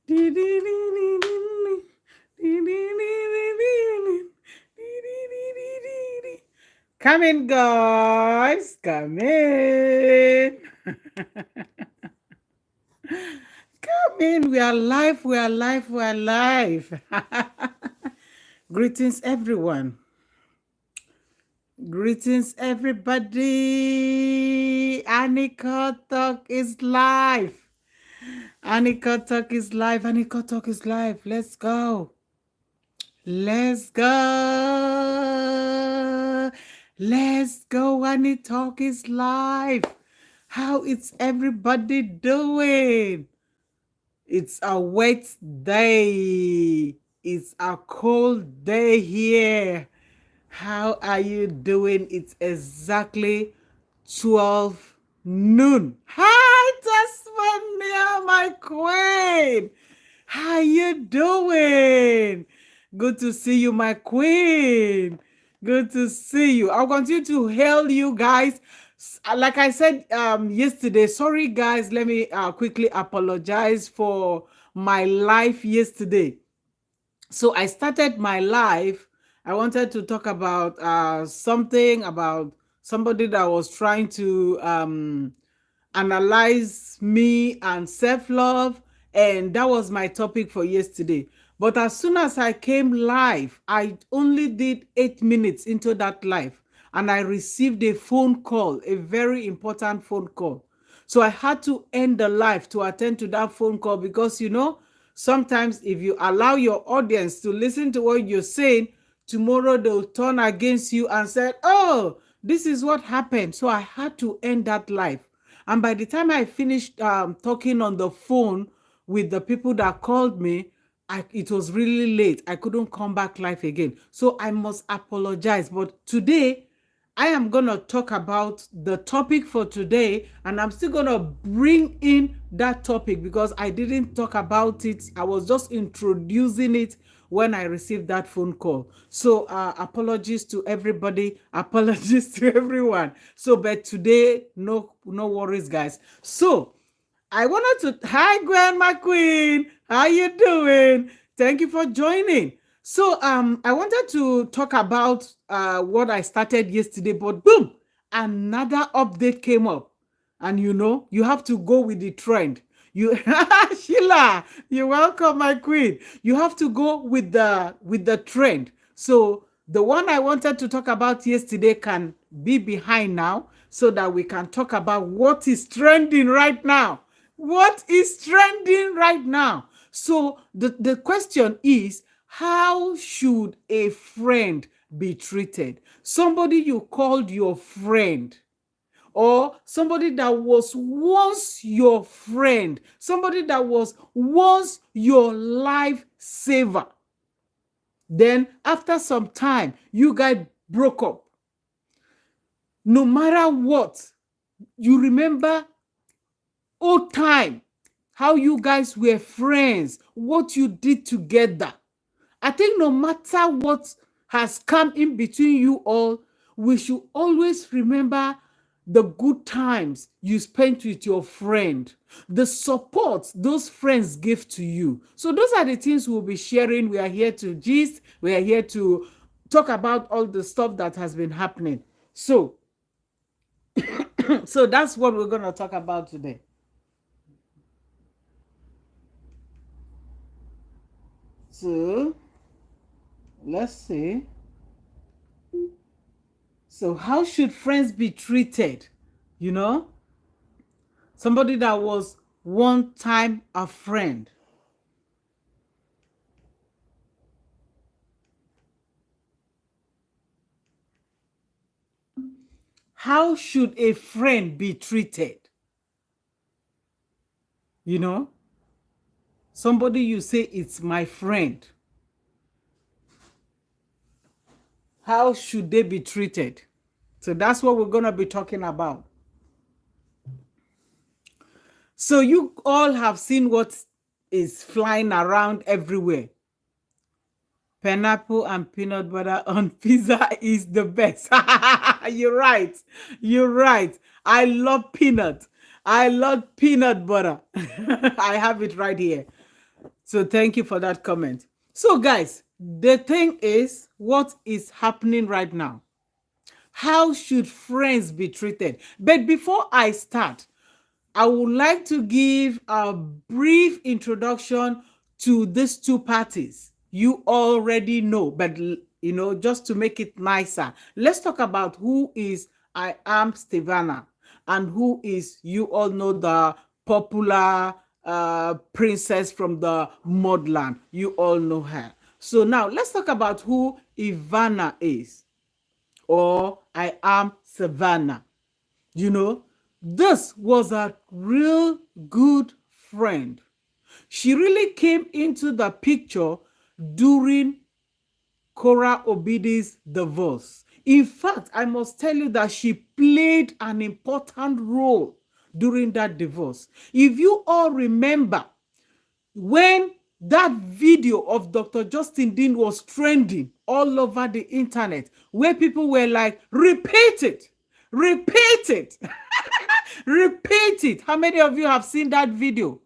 Come in, guys. Come in. Come in. We are live. We are live. We are live. Greetings, everyone. Greetings, everybody. Anika Talk is live. Anika Talk is live. Anika Talk is live. Let's go. Let's go. Let's go. Anika Talk is live. How is everybody doing? It's a wet day. It's a cold day here. How are you doing? It's exactly 12 noon. Hi, Tasmania, my queen. How you doing? Good to see you, my queen. Good to see you. I'll continue to hail you guys. Like I said yesterday, sorry guys, let me quickly apologize for my life yesterday. So I started my life. I wanted to talk about something about somebody that was trying to analyze me and self-love, and that was my topic for yesterday. But as soon as I came live, I only did 8 minutes into that live, and I received a phone call, a very important phone call. So I had to end the live to attend to that phone call, because sometimes if you allow your audience to listen to what you're saying, tomorrow they'll turn against you and say, oh, this is what happened. So I had to end that live. And by the time I finished talking on the phone with the people that called me, it was really late. I couldn't come back live again. So I must apologize. But today, I am going to talk about the topic for today, and I'm still going to bring in that topic because I didn't talk about it. I was just introducing it when I received that phone call. So apologies to everybody, apologies to everyone. So but today, no worries, guys. So I wanted to, hi Gwen, my queen, how you doing? Thank you for joining. So I wanted to talk about what I started yesterday, but boom, another update came up. And you have to go with the trend. You Sheila, you're welcome, my queen. You have to go with the trend. So the one I wanted to talk about yesterday can be behind now, so that we can talk about what is trending right now. What is trending right now? So the question is, how should a friend be treated? Somebody you called your friend, or somebody that was once your friend, somebody that was once your life saver. Then after some time, you guys broke up. No matter what, you remember old time, how you guys were friends, what you did together. I think no matter what has come in between you all, we should always remember the good times you spent with your friend, the support those friends give to you. So those are the things we'll be sharing. We are here to gist. We are here to talk about all the stuff that has been happening. So, so that's what we're going to talk about today. So let's see. So how should friends be treated? Somebody that was one time a friend. How should a friend be treated? Somebody you say, it's my friend. How should they be treated? So that's what we're going to be talking about. So you all have seen what is flying around everywhere. Pineapple and peanut butter on pizza is the best. You're right. You're right. I love peanut. I love peanut butter. I have it right here. So thank you for that comment. So guys, the thing is, what is happening right now? How should friends be treated? But before I start, I would like to give a brief introduction to these two parties. You already know, but just to make it nicer, let's talk about who is I am Stevana and who is, you all know, the popular princess from the mudland. You all know her. So now let's talk about who Ivana is, or I am Savannah. This was a real good friend. She really came into the picture during Cora Obidi's divorce. In fact, I must tell you that she played an important role during that divorce. If you all remember, when that video of Dr. Justin Dean was trending all over the internet, where people were like, repeat it, repeat it, repeat it. How many of you have seen that video?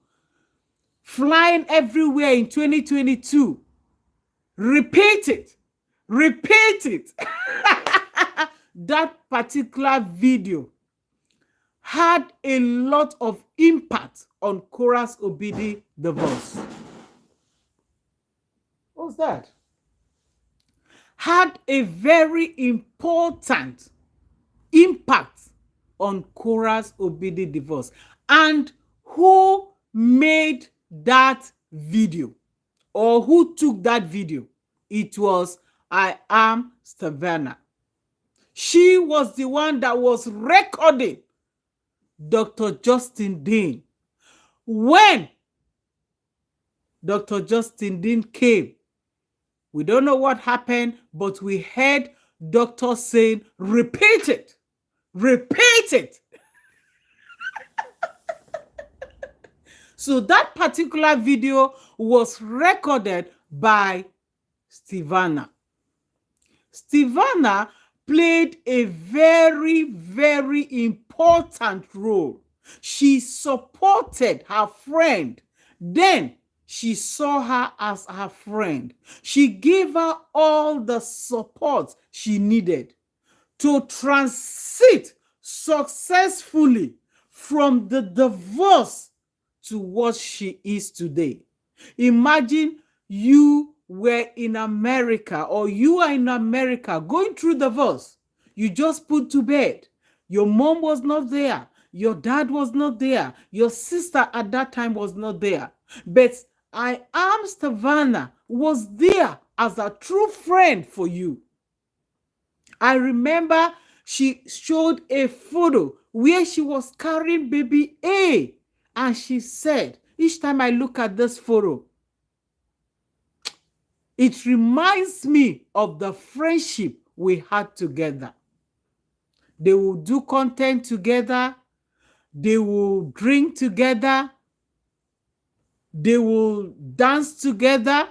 Flying everywhere in 2022. Repeat it, repeat it. That particular video had a lot of impact on Cora's Obidi divorce. What's that? Had a very important impact on Cora's Obidi divorce. And who made that video, or who took that video? It was I am Stevana. She was the one that was recording Dr. Justin Dean. When Dr. Justin Dean came, we don't know what happened, but we heard doctor saying, repeat it, repeat it. So that particular video was recorded by Stevana. Stevana played a very, very important role. She supported her friend. Then she saw her as her friend. She gave her all the support she needed to transit successfully from the divorce to what she is today. Imagine you were in America, or you are in America going through divorce. You just put to bed. Your mom was not there. Your dad was not there. Your sister at that time was not there. But I am Stevana was there as a true friend for you. I remember she showed a photo where she was carrying baby A. And she said, each time I look at this photo, it reminds me of the friendship we had together. They will do content together. They will drink together. They will dance together.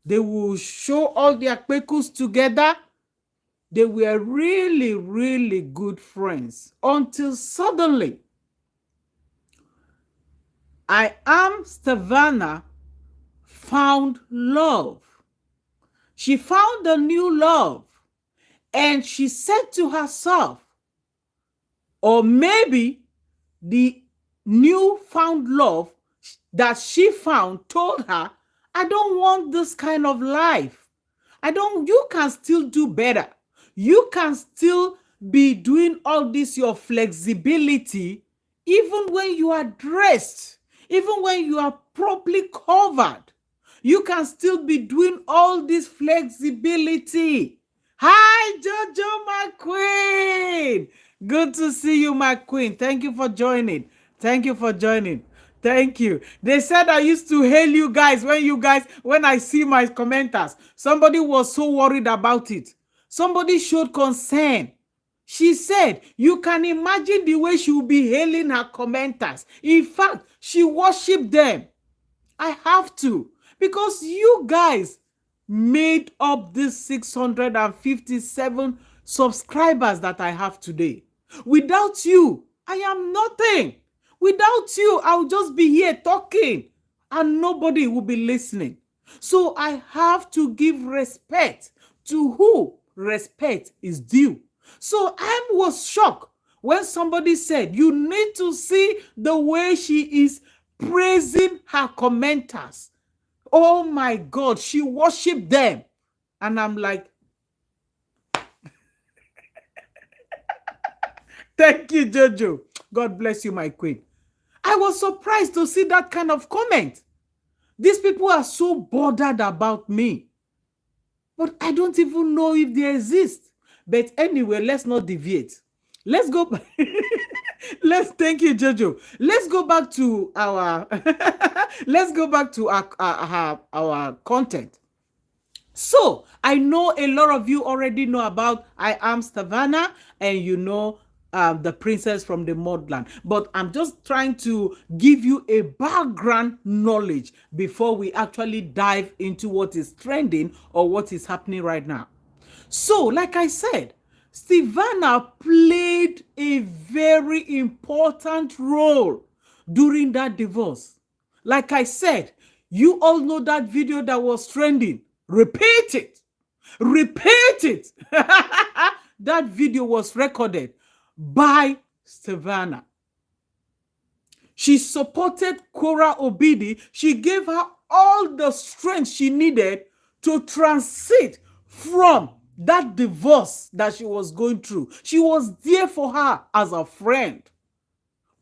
They will show all their kpekus together. They were really, really good friends until suddenly I am Stevana found love. She found a new love, and she said to herself, or maybe the newfound love that she found told her, I don't want this kind of life. You can still do better. You can still be doing all this, your flexibility, even when you are dressed, even when you are properly covered. You can still be doing all this flexibility. Hi, Jojo, my queen. Good to see you, my queen. Thank you for joining. Thank you for joining. Thank you. They said I used to hail you guys when I see my commenters. Somebody was so worried about it. Somebody showed concern. She said, you can imagine the way she will be hailing her commenters. In fact, she worshipped them. I have to, because you guys made up this 657 subscribers that I have today. Without you, I am nothing. Without you, I'll just be here talking. and nobody will be listening. So I have to give respect to who respect is due. So I was shocked when somebody said, you need to see the way she is praising her commenters. Oh my God, she worshiped them. And I'm like, thank you, Jojo. God bless you, my queen. I was surprised to see that kind of comment. These people are so bothered about me. But I don't even know if they exist. But anyway, let's not deviate. Let's go back. Let's thank you, Jojo. Let's go back to our let's go back to our content. So I know a lot of you already know about I Am Stana, and you know the princess from the mudland. But I'm just trying to give you a background knowledge before we actually dive into what is trending or what is happening right now. So, like I said, Stana played a very important role during that divorce. Like I said, you all know that video that was trending. Repeat it. Repeat it. That video was recorded by Stana. She supported Kora Obidi. She gave her all the strength she needed to transit from that divorce that she was going through. She was there for her as a friend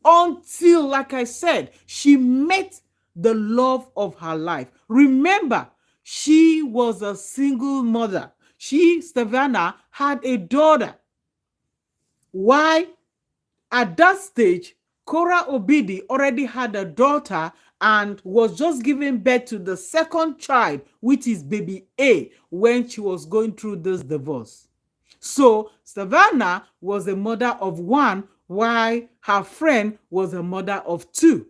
until, like I said, she met the love of her life. Remember, she was a single mother. Stana, had a daughter. Why? At that stage, Kora Obidi already had a daughter and was just giving birth to the second child, which is baby A, when she was going through this divorce. So Stana was a mother of one, while her friend was a mother of two.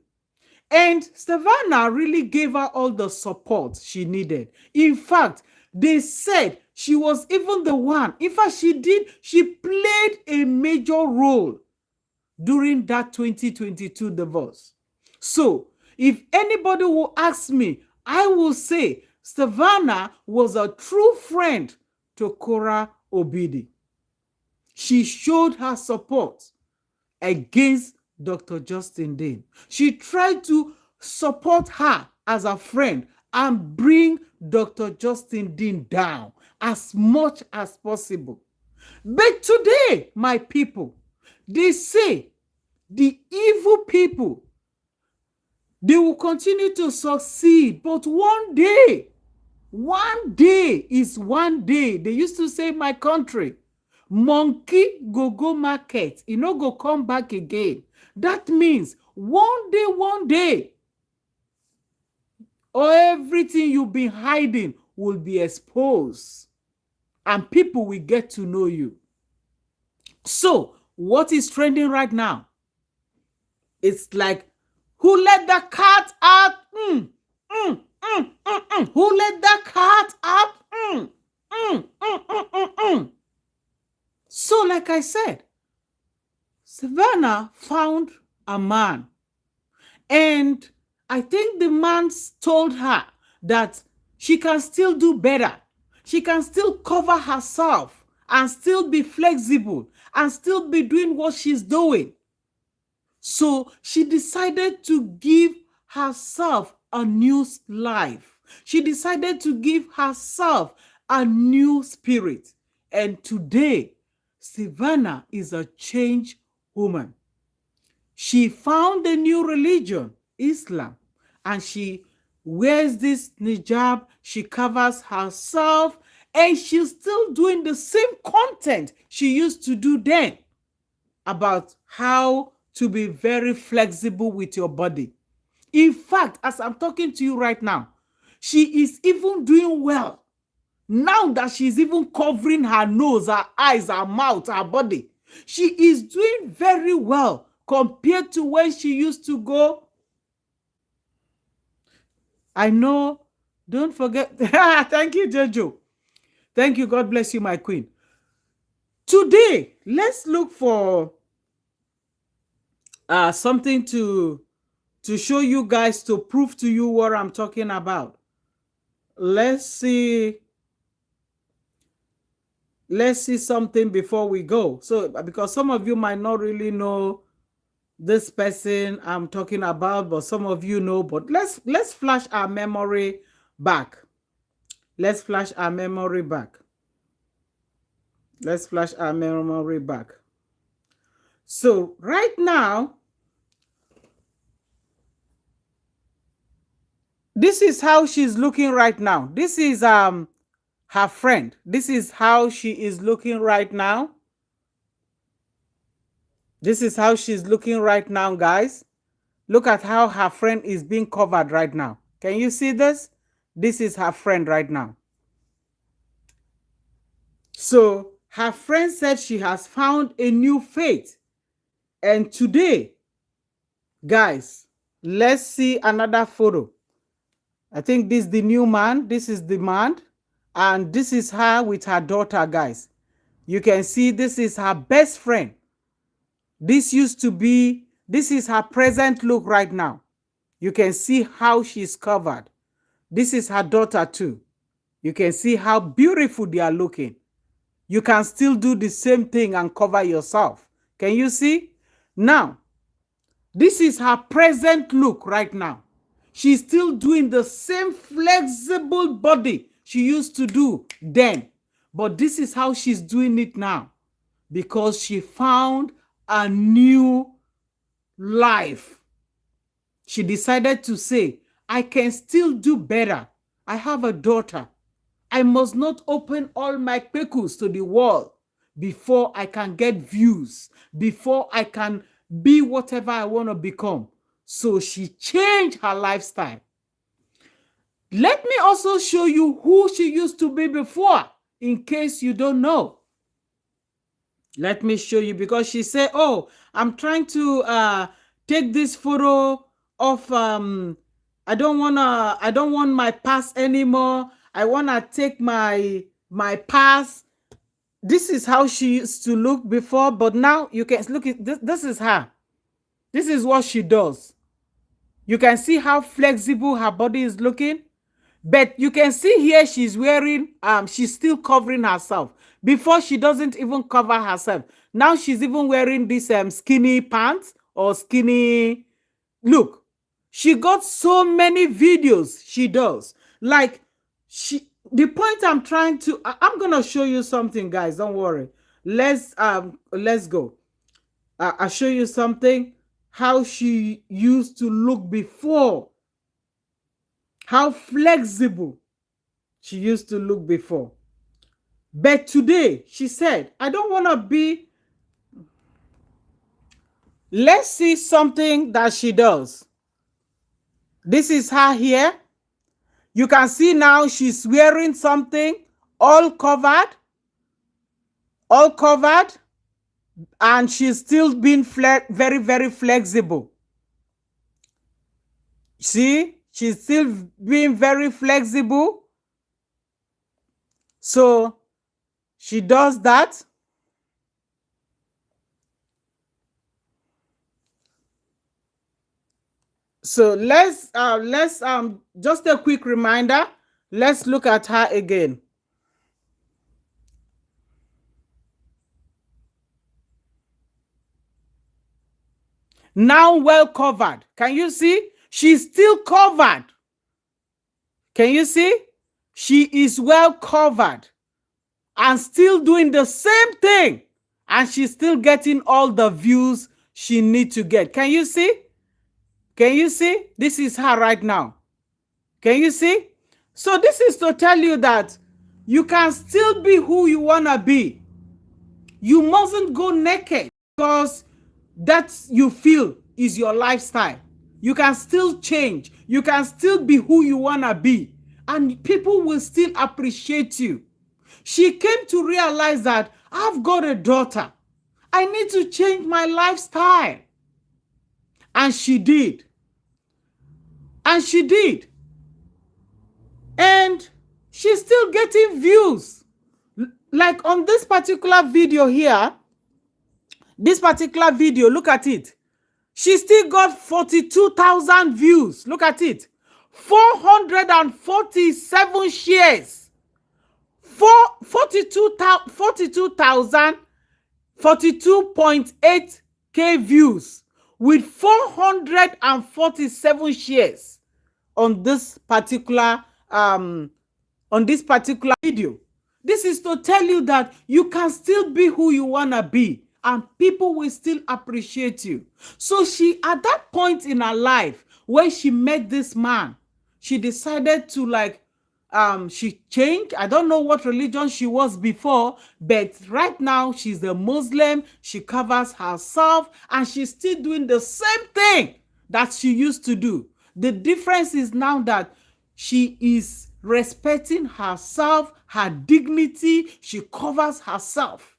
And Stana really gave her all the support she needed. In fact, they said she was even the one. In fact, she played a major role during that 2022 divorce. So, if anybody will ask me, I will say Stana was a true friend to Kora Obidi. She showed her support against Dr. Justin Dean. She tried to support her as a friend and bring Dr. Justin Dean down as much as possible. But today, my people, they say the evil people, they will continue to succeed, but one day is one day. They used to say in my country, monkey go market, e no go come back again. That means one day, everything you've been hiding will be exposed and people will get to know you. So, what is trending right now? It's like, who let the cat out? Who let the cat out? So, like I said, Stana found a man, and I think the man told her that she can still do better. She can still cover herself and still be flexible and still be doing what she's doing. So she decided to give herself a new life. She decided to give herself a new spirit. And today, Stana is a changed woman. She found a new religion, Islam, and she wears this hijab, she covers herself, and she's still doing the same content she used to do then about how to be very flexible with your body. In fact, as I'm talking to you right now, she is even doing well. Now that she's even covering her nose, her eyes, her mouth, her body, she is doing very well compared to when she used to go. I know, don't forget. Thank you, Jojo. Thank you. God bless you, my queen. Today, let's look for something to to show you guys, to prove to you what I'm talking about. Let's see. Let's see something before we go. So, because some of you might not really know this person I'm talking about, but some of you know. But let's flash our memory back. Let's flash our memory back. Let's flash our memory back. So right now, this is how she's looking right now. This is her friend. This is how she is looking right now. This is how she's looking right now, guys. Look at how her friend is being covered right now. Can you see this? This is her friend right now. So her friend said she has found a new faith. And today, guys, let's see another photo. I think this is the new man. This is the man. And this is her with her daughter, guys. You can see this is her best friend. This used to be, this is her present look right now. You can see how she's covered. This is her daughter too. You can see how beautiful they are looking. You can still do the same thing and cover yourself. Can you see? Now, this is her present look right now. She's still doing the same flexible body she used to do then. But this is how she's doing it now, because she found a new life. She decided to say, I can still do better. I have a daughter. I must not open all my pekus to the world before I can get views, before I can be whatever I want to become. So she changed her lifestyle. Let me also show you who she used to be before, in case you don't know. Let me show you, because she said, oh, I'm trying to take this photo of I don't want my past anymore. I want to take my past. This is how she used to look before, but now you can look at this. This is her. This is what she does. You can see how flexible her body is looking. But you can see here she's wearing, she's still covering herself. Before, she doesn't even cover herself. Now she's even wearing this skinny pants or skinny. Look, she got so many videos she does. Like, the point I'm trying to, I'm going to show you something, guys. Don't worry. Let's go. I'll show you something, how she used to look before. How flexible she used to look before. But today, she said, I don't want to be. Let's see something that she does. This is her here. You can see now she's wearing something all covered, and she's still being very, very flexible. See, she's still being very flexible. So she does that. So let's just a quick reminder. Let's look at her again. Now well covered. Can you see? She's still covered. Can you see? She is well covered and still doing the same thing. And she's still getting all the views she needs to get. Can you see? Can you see? This is her right now. Can you see? So this is to tell you that you can still be who you want to be. You mustn't go naked because that you feel is your lifestyle. You can still change. You can still be who you want to be. And people will still appreciate you. She came to realize that I've got a daughter. I need to change my lifestyle. And she did. And she did. And she's still getting views. Like on this particular video here, look at it. She still got 42,000 views. Look at it. 447 shares. 42,000, 42.8K views with 447 shares on this particular video. This is to tell you that you can still be who you want to be and people will still appreciate you. So she, at that point in her life, when she met this man, she decided to she changed. I don't know what religion she was before, but right now she's a Muslim. She covers herself and she's still doing the same thing that she used to do. The difference is now that she is respecting herself, her dignity. She covers herself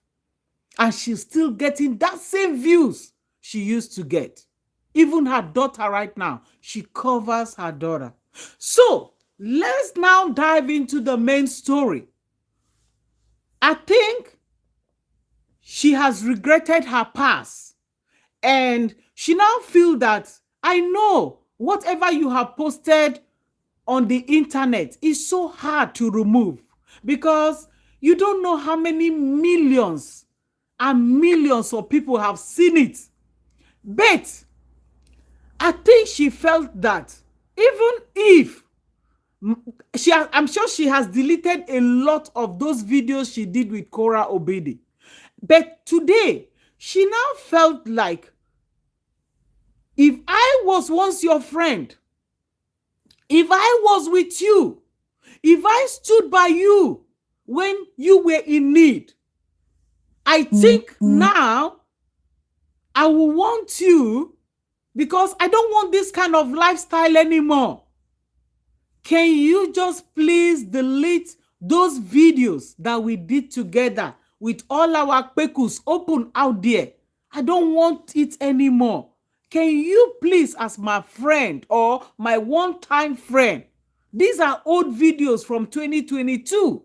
and she's still getting that same views she used to get. Even her daughter right now, she covers her daughter. So let's now dive into the main story. I think she has regretted her past and she now feels that, I know whatever you have posted on the internet is so hard to remove because you don't know how many millions and millions of people have seen it. But I think she felt that even if I'm sure she has deleted a lot of those videos she did with Cora Obedi. But today, she now felt like, if I was once your friend, if I was with you, if I stood by you when you were in need, I think now I will want you because I don't want this kind of lifestyle anymore. Can you just please delete those videos that we did together with all our pekus open out there? I don't want it anymore. Can you please, as my friend or my one-time friend, these are old videos from 2022.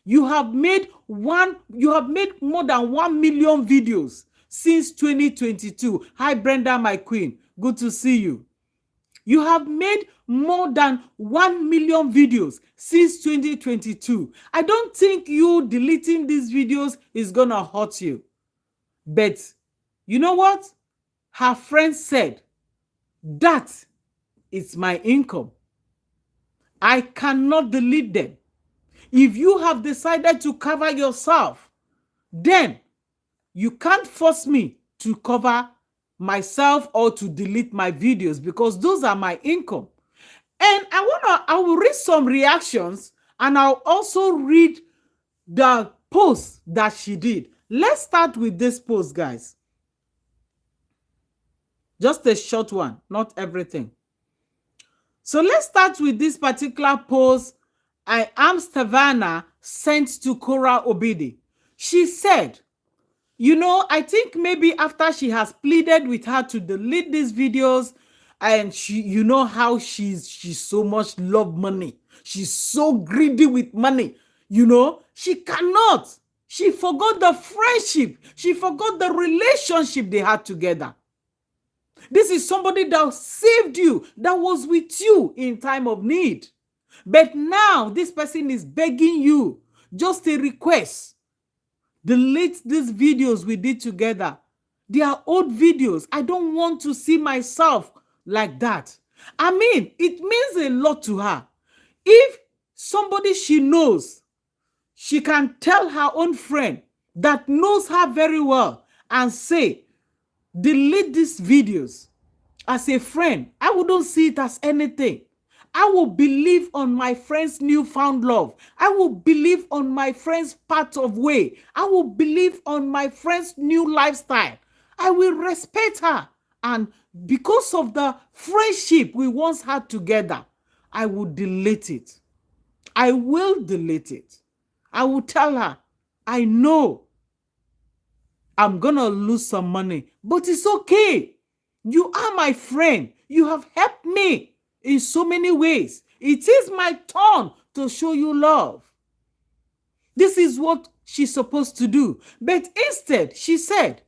You have made more than 1 million videos since 2022. Hi, Brenda, my queen. Good to see you. You have made more than 1 million videos since 2022. I don't think you deleting these videos is gonna hurt you. But you know what? Her friend said, that is my income. I cannot delete them. If you have decided to cover yourself, then you can't force me to cover myself or to delete my videos because those are my income. And I will read some reactions and I'll also read the post that she did. Let's start with this post, guys. Just a short one, not everything. So let's start with this particular post I am Stana sent to Cora Obedi. She said, you know, I think maybe after she has pleaded with her to delete these videos, and she, you know how she's so much love money. She's so greedy with money. You know, she cannot. She forgot the friendship. She forgot the relationship they had together. This is somebody that saved you, that was with you in time of need. But now this person is begging you, just a request. Delete these videos we did together. They are old videos. I don't want to see myself like that. I mean, it means a lot to her. If somebody she knows, she can tell her own friend that knows her very well and say, delete these videos. As a friend, I wouldn't see it as anything. I will believe on my friend's newfound love. I will believe on my friend's path of way. I will believe on my friend's new lifestyle. I will respect her. And because of the friendship we once had together, I will delete it. I will delete it. I will tell her, I know I'm going to lose some money, but it's okay. You are my friend. You have helped me in so many ways. It is my turn to show you love. This is what she's supposed to do. But instead, she said,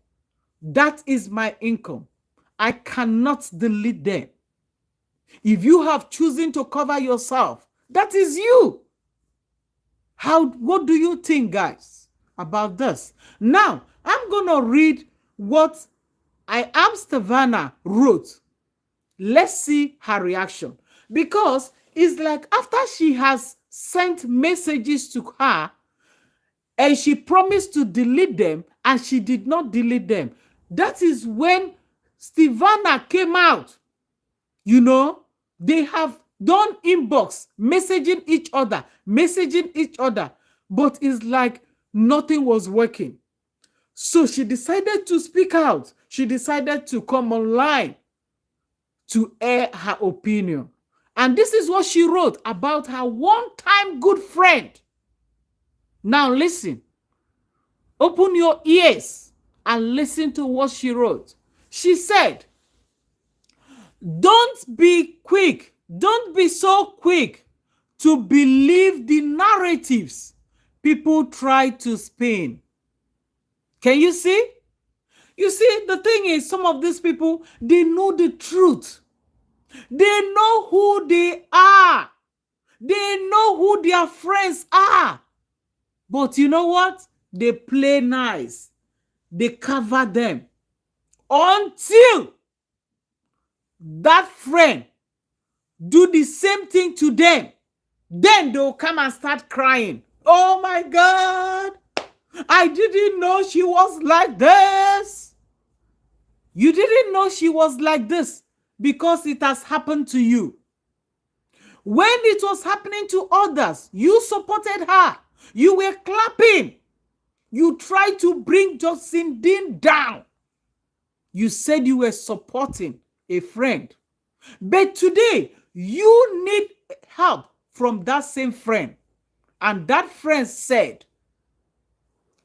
that is my income. I cannot delete them. If you have chosen to cover yourself, that is you. What do you think, guys, about this? Now, I'm going to read what I Am Stana wrote. Let's see her reaction. Because it's like after she has sent messages to her and she promised to delete them and she did not delete them. That is when Stana came out. You know, they have done inbox, messaging each other, but it's like nothing was working. So she decided to speak out. She decided to come online to air her opinion. And this is what she wrote about her one-time good friend. Now listen. Open your ears and listen to what she wrote. She said, don't be so quick to believe the narratives people try to spin. Can you see? You see, the thing is, some of these people, they know the truth. They know who they are. They know who their friends are. But you know what? They play nice. They cover them until that friend do the same thing to them. Then they'll come and start crying. Oh my God, I didn't know she was like this. You didn't know she was like this because it has happened to you. When it was happening to others, you supported her. You were clapping. You tried to bring Justin Dean down. You said you were supporting a friend. But today, you need help from that same friend. And that friend said,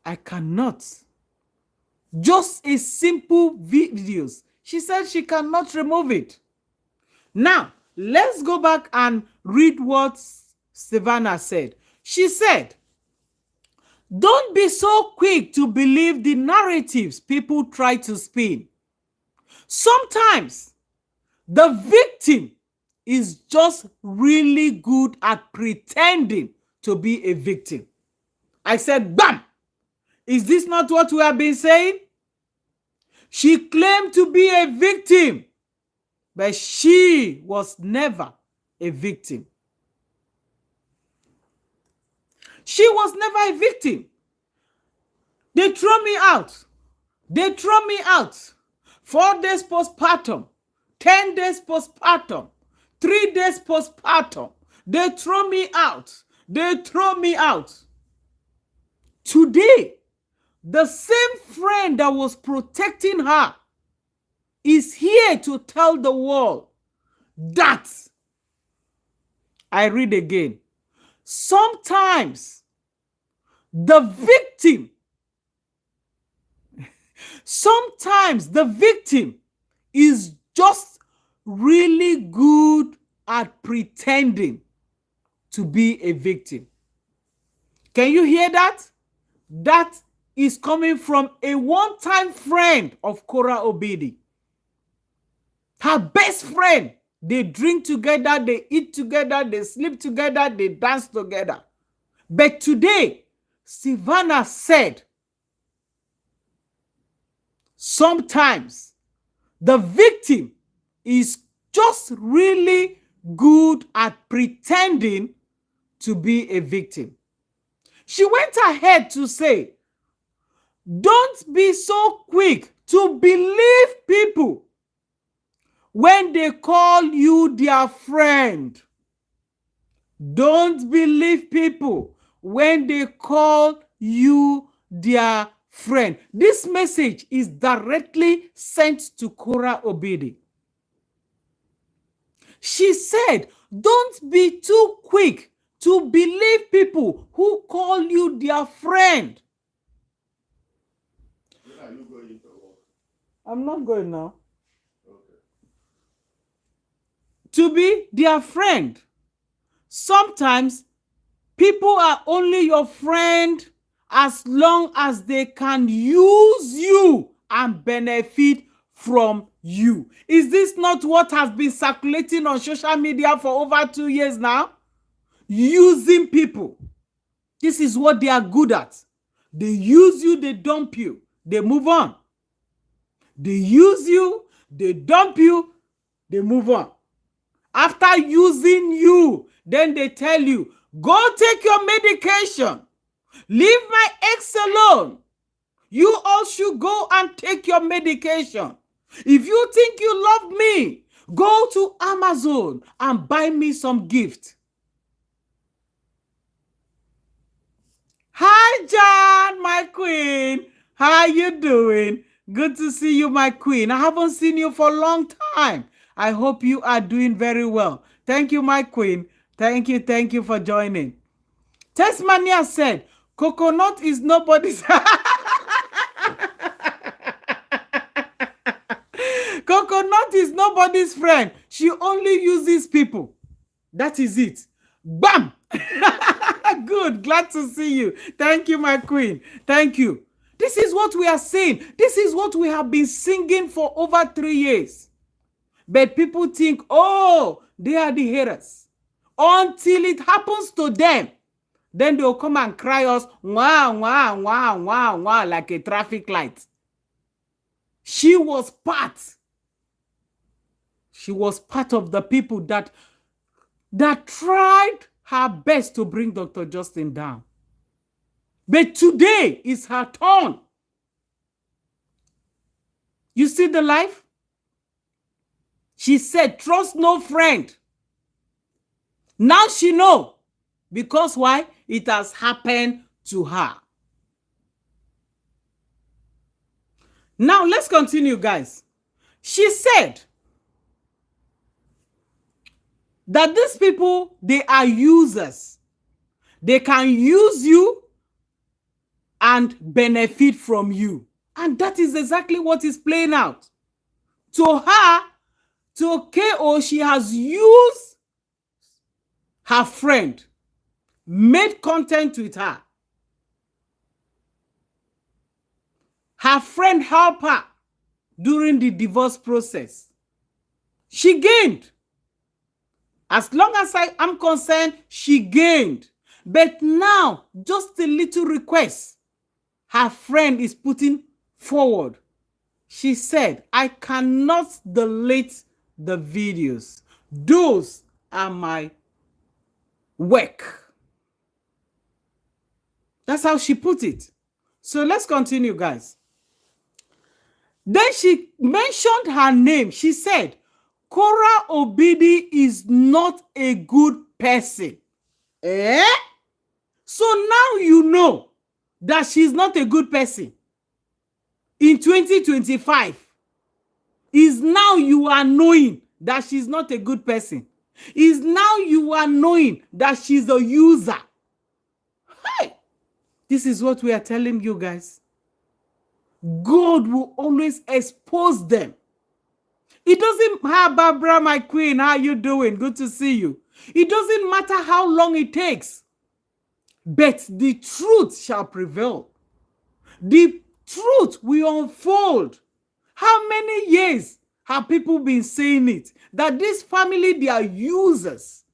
I cannot. Just a simple videos. She said she cannot remove it. Now, let's go back and read what Stana said. She said, don't be so quick to believe the narratives people try to spin. Sometimes the victim is just really good at pretending to be a victim. I said, bam! Is this not what we have been saying? She claimed to be a victim, but she was never a victim. She was never a victim. They throw me out. They throw me out. 4 days postpartum, 10 days postpartum, 3 days postpartum. They throw me out. They throw me out. Today, the same friend that was protecting her is here to tell the world that, I read again, sometimes the victim is just really good at pretending to be a victim. Can you hear that? That is coming from a one-time friend of Kora Obidi. Her best friend. They drink together, they eat together, they sleep together, they dance together. But today, Stana said, sometimes the victim is just really good at pretending to be a victim. She went ahead to say, don't be so quick to believe people when they call you their friend. Don't believe people when they call you their friend. This message is directly sent to Kora Obidi. She said, don't be too quick to believe people who call you their friend. When are you going to work? I'm not going now. Okay. To be their friend. Sometimes people are only your friend as long as they can use you and benefit from you. Is this not what has been circulating on social media for over 2 years now? Using people. This is what they are good at. They use you, they dump you, they move on. They use you, they dump you, they move on. After using you, then they tell you, go take your medication. Leave my ex alone. You all should go and take your medication. If you think you love me, go to Amazon and buy me some gift. Hi, John, my queen. How are you doing? Good to see you, my queen. I haven't seen you for a long time. I hope you are doing very well. Thank you, my queen. Thank you for joining. Tesmania said, coconut is nobody's... Coconut is nobody's friend. She only uses people. That is it. Bam! Good. Glad to see you. Thank you, my queen. Thank you. This is what we are saying. This is what we have been singing for over 3 years. But people think, oh, they are the haters. Until it happens to them, then they'll come and cry us, wah, wah, wah, wah, wah, like a traffic light. She was part of the people that tried her best to bring Dr. Justin down. But today is her turn. You see the life? She said, trust no friend. Now she knows. Because why? It has happened to her. Now let's continue, guys. She said that these people, they are users. They can use you and benefit from you. And that is exactly what is playing out. To her, to KO, she has used her friend, made content with her. Her friend helped her during the divorce process. She gained. As long as I am concerned, she gained. But now, just a little request her friend is putting forward. She said, I cannot delete the videos. Those are my work. That's how she put it. So let's continue, guys. Then she mentioned her name. She said, Cora Obidi is not a good person. Eh? So now you know that she's not a good person. In 2025, is now you are knowing that she's not a good person. Is now you are knowing that she's a user. Hey, this is what we are telling you, guys. God will always expose them. It doesn't matter, Barbara, my queen, how you doing? Good to see you. It doesn't matter how long it takes, but the truth shall prevail. The truth will unfold. How many years have people been saying it? That this family, they are users.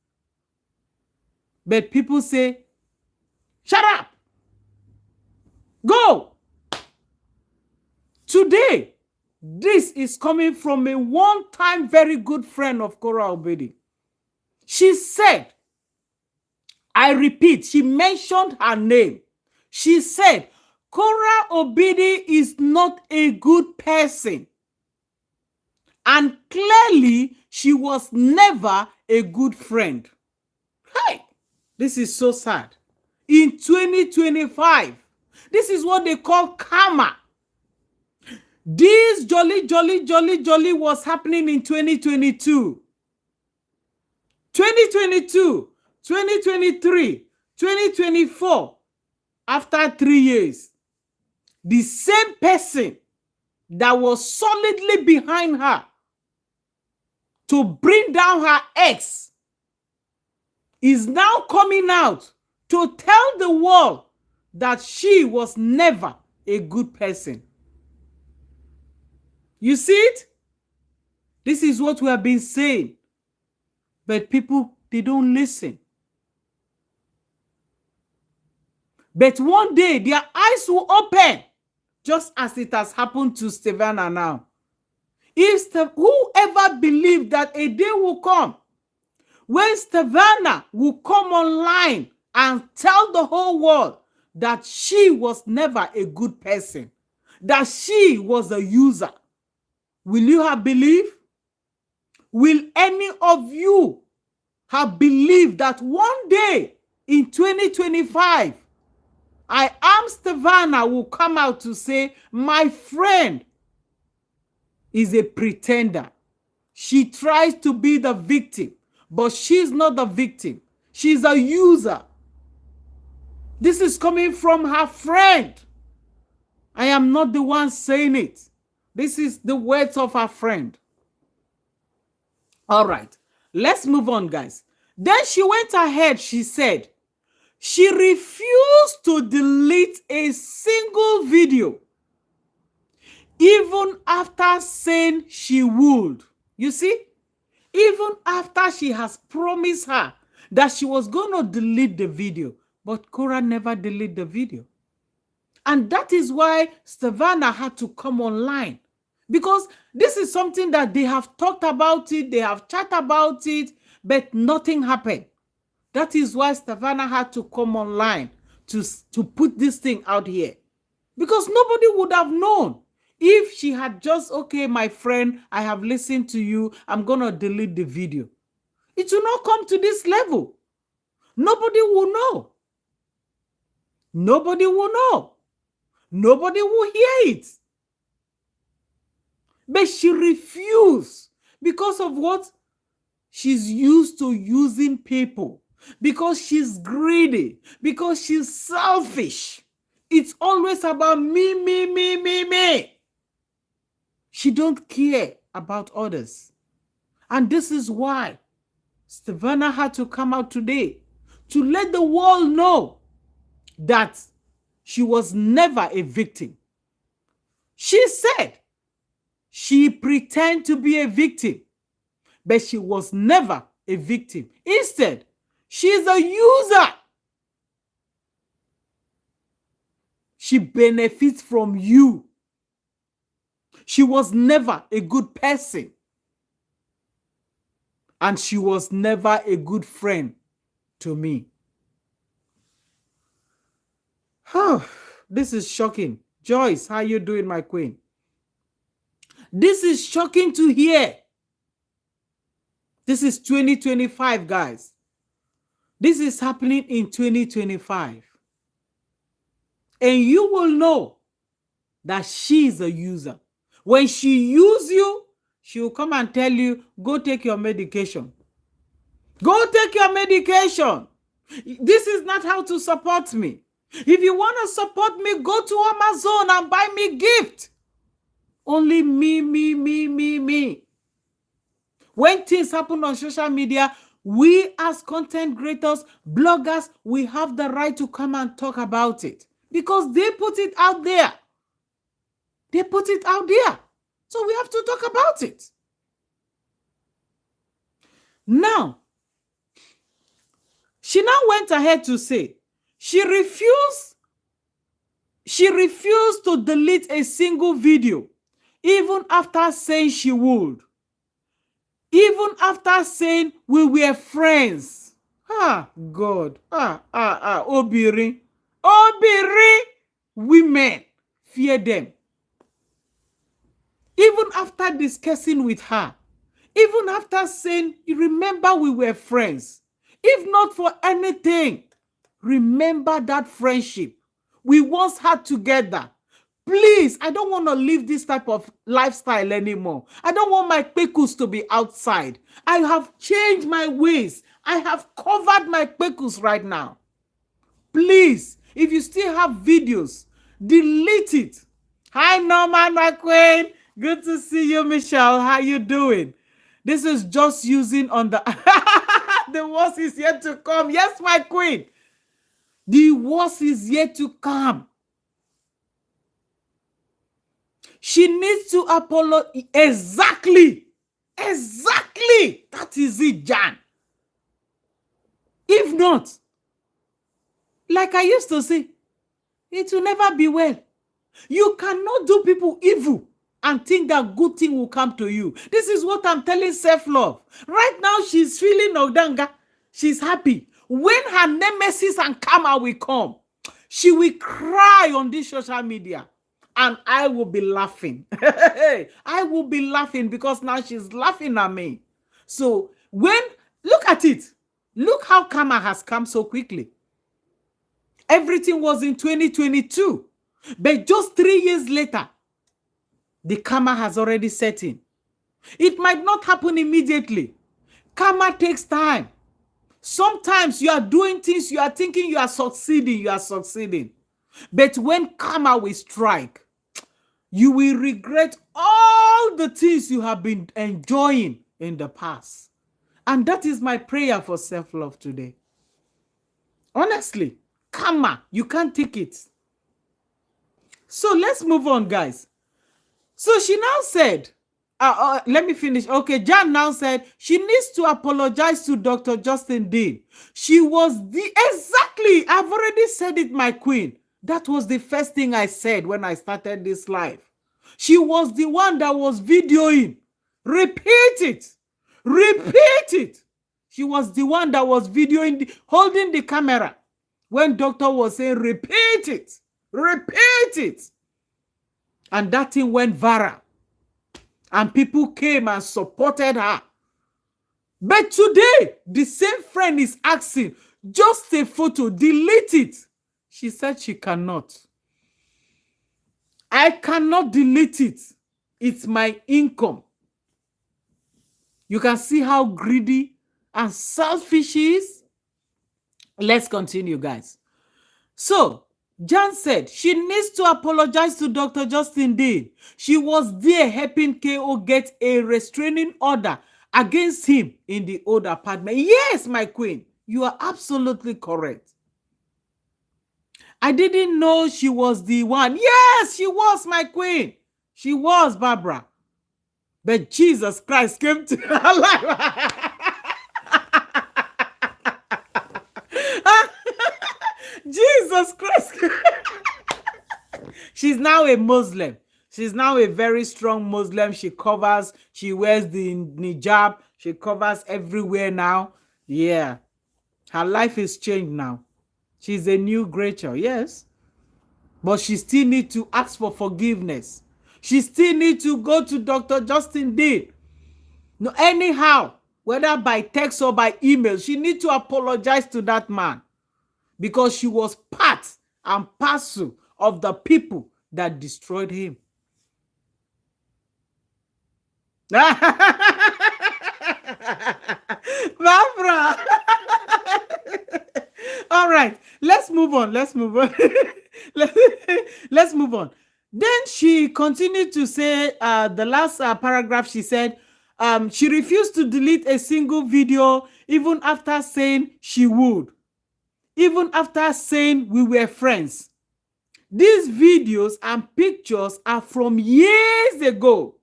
But people say, shut up. Go. Today, this is coming from a one-time very good friend of Cora Obidi. She said, I repeat, she mentioned her name. She said, Cora Obidi is not a good person. And clearly, she was never a good friend. Hey, this is so sad. In 2025, this is what they call karma. This jolly was happening in 2022. 2022, 2023, 2024. After 3 years, the same person that was solidly behind her to bring down her ex is now coming out to tell the world that she was never a good person. You see it? This is what we have been saying. But people, they don't listen. But one day, their eyes will open, just as it has happened to Stevana now. If whoever believed that a day will come when Stevana will come online and tell the whole world that she was never a good person, that she was a user, will you have believed? Will any of you have believed that one day in 2025, I am Stevana will come out to say, my friend is a pretender. She tries to be the victim, but she's not the victim. She's a user. This is coming from her friend. I am not the one saying it. This is the words of her friend. All right, let's move on, guys. Then she went ahead, she said, she refused to delete a single video, even after saying she would. You see, even after she has promised her that she was going to delete the video, but Cora never deleted the video. And that is why Stevana had to come online, because this is something that they have talked about it, they have chatted about it, but nothing happened. That is why Stevana had to come online to put this thing out here, because nobody would have known if she had just, okay, my friend, I have listened to you, I'm going to delete the video. It will not come to this level. Nobody will know. Nobody will know. Nobody will hear it. But she refused because of what? She's used to using people, because she's greedy, because she's selfish. It's always about me, me, me, me, me. She don't care about others. And this is why Stevana had to come out today to let the world know that she was never a victim. She said she pretended to be a victim, but she was never a victim. Instead, she's a user. She benefits from you. She was never a good person. And she was never a good friend to me. This is shocking. Joyce, how you doing, my queen? This is shocking to hear. This is 2025, guys. This is happening in 2025. And you will know that she is a user. When she uses you, she will come and tell you, go take your medication. Go take your medication. This is not how to support me. If you want to support me, go to Amazon and buy me gift. Only me, me, me, me, me. When things happen on social media, we as content creators, bloggers, we have the right to come and talk about it, because they put it out there. They put it out there. So we have to talk about it. Now, she now went ahead to say she refused to delete a single video, even after saying she would. Even after saying we were friends. God. Obiri. Women, fear them. Even after discussing with her, even after saying, you remember we were friends. If not for anything, remember that friendship we once had together. Please, I don't want to live this type of lifestyle anymore. I don't want my pekus to be outside. I have changed my ways. I have covered my pekus right now. Please, if you still have videos, delete it. Hi, Norman, my queen. Good to see you, Michelle. How you doing? This is just using on the... The worst is yet to come. Yes, my queen. The worst is yet to come. She needs to apologize. Exactly. Exactly. That is it, Jan. If not, like I used to say, it will never be well. You cannot do people evil and think that good thing will come to you. This is what I'm telling self-love. Right now, she's feeling Ogdanga. She's happy. When her nemesis and karma will come, she will cry on this social media. And I will be laughing. I will be laughing because now she's laughing at me. So look at it. Look how karma has come so quickly. Everything was in 2022. But just 3 years later, the karma has already set in. It might not happen immediately. Karma takes time. Sometimes you are doing things, you are thinking you are succeeding. But when karma will strike, you will regret all the things you have been enjoying in the past. And that is my prayer for self-love today. Honestly, karma, you can't take it. So let's move on, guys. So she now said, let me finish. Okay, Jan now said she needs to apologize to Dr. Justin Dean. She was exactly, I've already said it, my queen. That was the first thing I said when I started this live. She was the one that was videoing. Repeat it. Repeat it. She was the one that was videoing, holding the camera when doctor was saying, repeat it. Repeat it. And that thing went viral. And people came and supported her. But today, the same friend is asking, just a photo, delete it. She said she cannot. I cannot delete it. It's my income. You can see how greedy and selfish she is. Let's continue, guys. So, Jan said she needs to apologize to Dr. Justin Dean. She was there helping KO get a restraining order against him in the old apartment. Yes, my queen, you are absolutely correct. I didn't know she was the one. Yes, she was, my queen. She was, Barbara. But Jesus Christ came to her life. Jesus Christ. She's now a Muslim. She's now a very strong Muslim. She covers, she wears the hijab. She covers everywhere now. Yeah. Her life is changed now. She's a new creature, yes. But she still needs to ask for forgiveness. She still needs to go to Dr. Justin Dean. No, anyhow, whether by text or by email, she needs to apologize to that man. Because she was part and parcel of the people that destroyed him. Barbara. All right, let's move on. Let's move on. Let's move on. Then she continued to say, the last paragraph, she said, she refused to delete a single video even after saying she would. Even after saying we were friends. These videos and pictures are from years ago.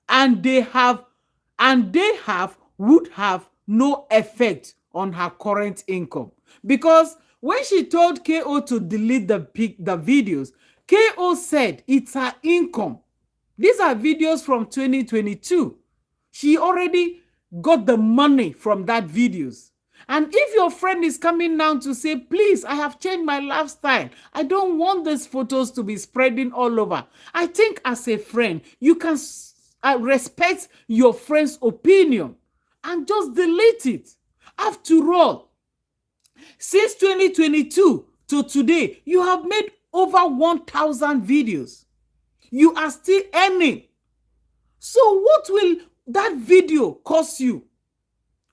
And would have no effect on her current income. Because when she told KO to delete the videos, KO said it's her income. These are videos from 2022. She already got the money from that videos. And if your friend is coming down to say, please, I have changed my lifestyle. I don't want these photos to be spreading all over. I think as a friend, you can respect your friend's opinion and just delete it. After all, since 2022 to today, you have made over 1,000 videos. You are still earning. So what will that video cost you?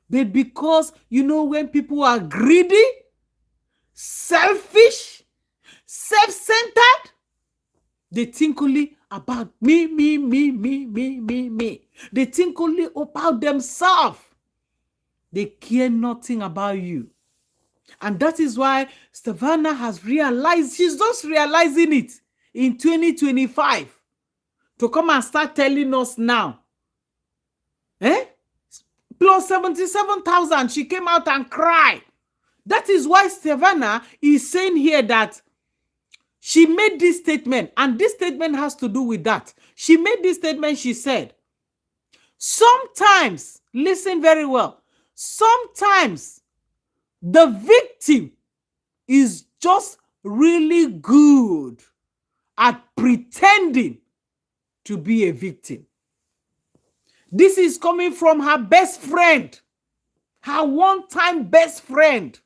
But because, you know, when people are greedy, selfish, self-centered, they think only about me. They think only about themselves. They care nothing about you. And that is why Stana has realized, she's just realizing it in 2025 to come and start telling us now Eh? Plus 77,000. She came out and cried. That is why Savannah is saying here that she made this statement, and this statement has to do with that. She made this statement, she said, sometimes, listen very well, sometimes the victim is just really good at pretending to be a victim. This is coming from her best friend, her one-time best friend.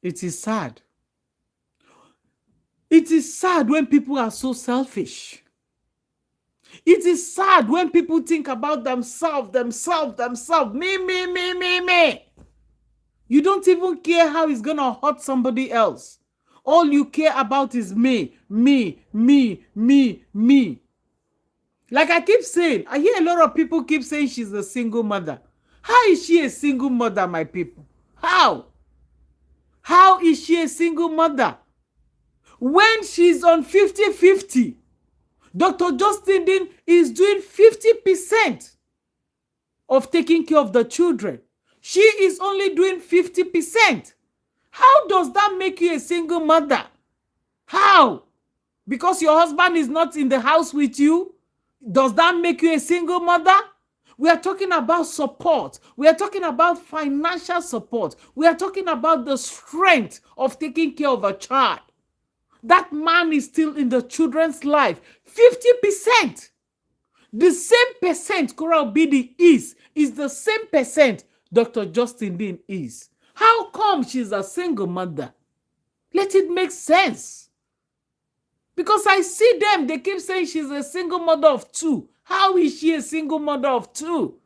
It is sad. It is sad when people are so selfish. It is sad when people think about themselves. Me. You don't even care how it's going to hurt somebody else. All you care about is me. Like I keep saying, I hear a lot of people keep saying she's a single mother. How is she a single mother, my people? How? How is she a single mother? When she's on 50-50, Dr. Justin Dean is doing 50% of taking care of the children. She is only doing 50%. How does that make you a single mother? How? Because your husband is not in the house with you? Does that make you a single mother? We are talking about support. We are talking about financial support. We are talking about the strength of taking care of a child. That man is still in the children's life. 50%. The same percent Coral Bidi is the same percent Dr. Justin Dean is. How come she's a single mother? Let it make sense. Because I see them, they keep saying she's a single mother of 2. How is she a single mother of 2?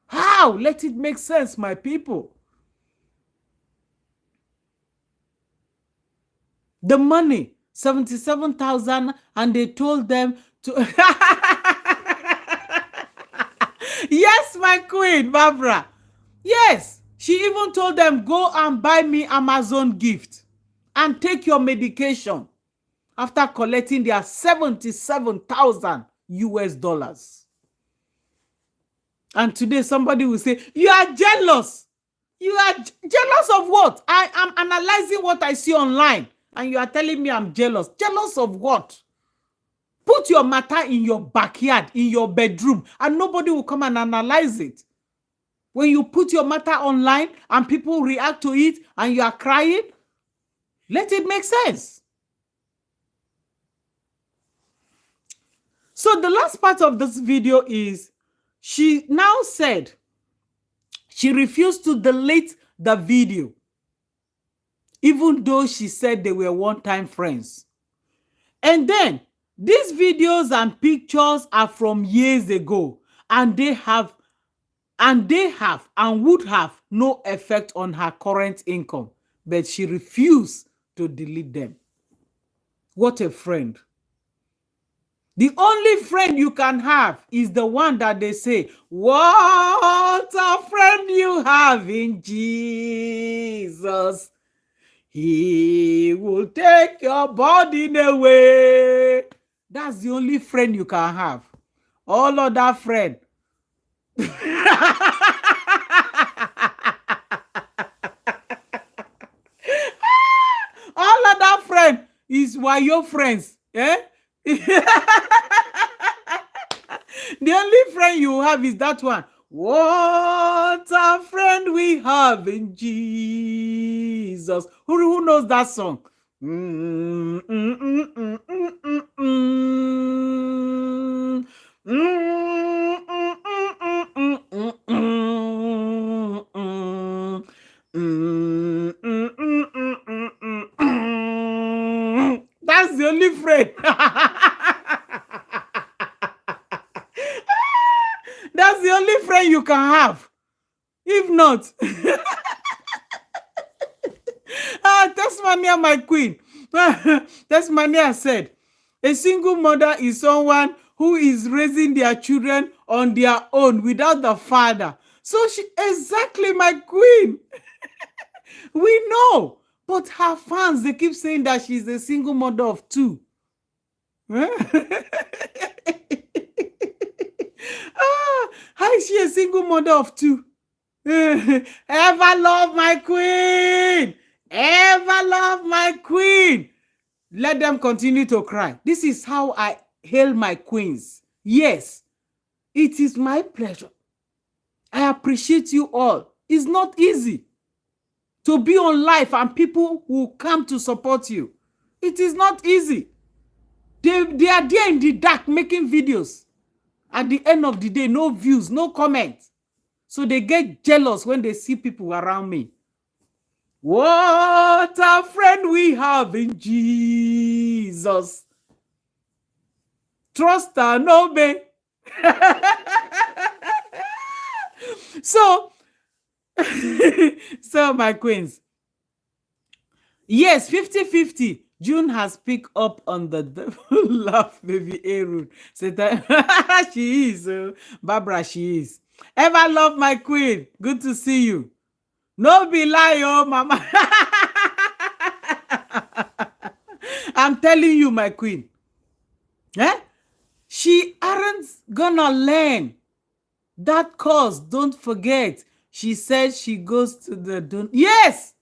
How? Let it make sense, my people. The money, 77,000, and they told them to... Yes, my queen, Barbara. Yes, she even told them, go and buy me Amazon gift and take your medication after collecting their 77,000 US dollars. And today somebody will say, you are jealous. You are jealous of what? I am analyzing what I see online and you are telling me I'm jealous. Jealous of what? Put your matter in your backyard, in your bedroom, and nobody will come and analyze it. When you put your matter online and people react to it and you are crying, let it make sense. So the last part of this video is she now said she refused to delete the video, even though she said they were one-time friends. And then these videos and pictures are from years ago, and they have and would have no effect on her current income, but she refused to delete them. What a friend. The only friend you can have is the one that they say, what a friend you have in Jesus. He will take your burden away. That's the only friend you can have. All other friend. All other friend is why your friends. Eh? The only friend you have is that one. What a friend we have in Jesus. Who knows that song? That's the only friend. That's the only friend you can have. If not, Tasmania, my queen. Tasmania said, a single mother is someone who is raising their children on their own without the father. So she, exactly, my queen. We know. But her fans, they keep saying that she's a single mother of 2. How is she a single mother of two? Ever love my queen. Ever love my queen. Let them continue to cry. This is how I hail my queens. Yes, it is my pleasure. I appreciate you all. It's not easy to be on life and people will come to support you. It is not easy. They are there in the dark making videos. At the end of the day, no views, no comments. So they get jealous when they see people around me. What a friend we have in Jesus. Trust and obey. So, so my queens. Yes, 50-50. June has picked up on the devil laugh, baby Aaron. She is. Barbara, she is. Ever love my queen. Good to see you. No be lie, oh, mama. I'm telling you, my queen. Eh? She aren't gonna learn that course. Don't forget. She said she goes to the... Yes!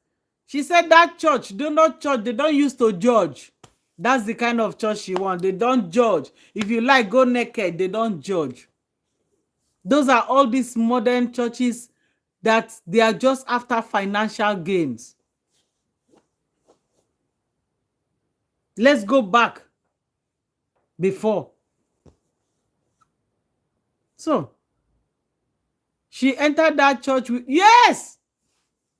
She said that church, do not church, they don't used to judge. That's the kind of church she wants. They don't judge. If you like, go naked. They don't judge. Those are all these modern churches that they are just after financial gains. Let's go back before. So, she entered that church with... Yes!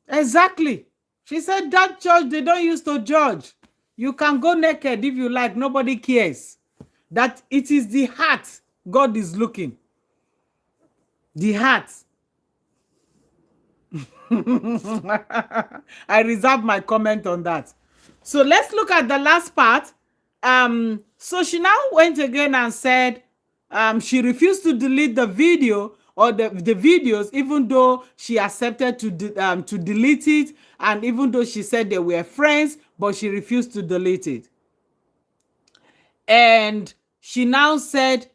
Exactly. She said that church, they don't used to judge. You can go naked if you like. Nobody cares. That it is the heart God is looking. The heart. I reserve my comment on that. So let's look at the last part. So she now went again and said she refused to delete the video or the videos, even though she accepted to delete it, and even though she said they were friends, but she refused to delete it. And she now said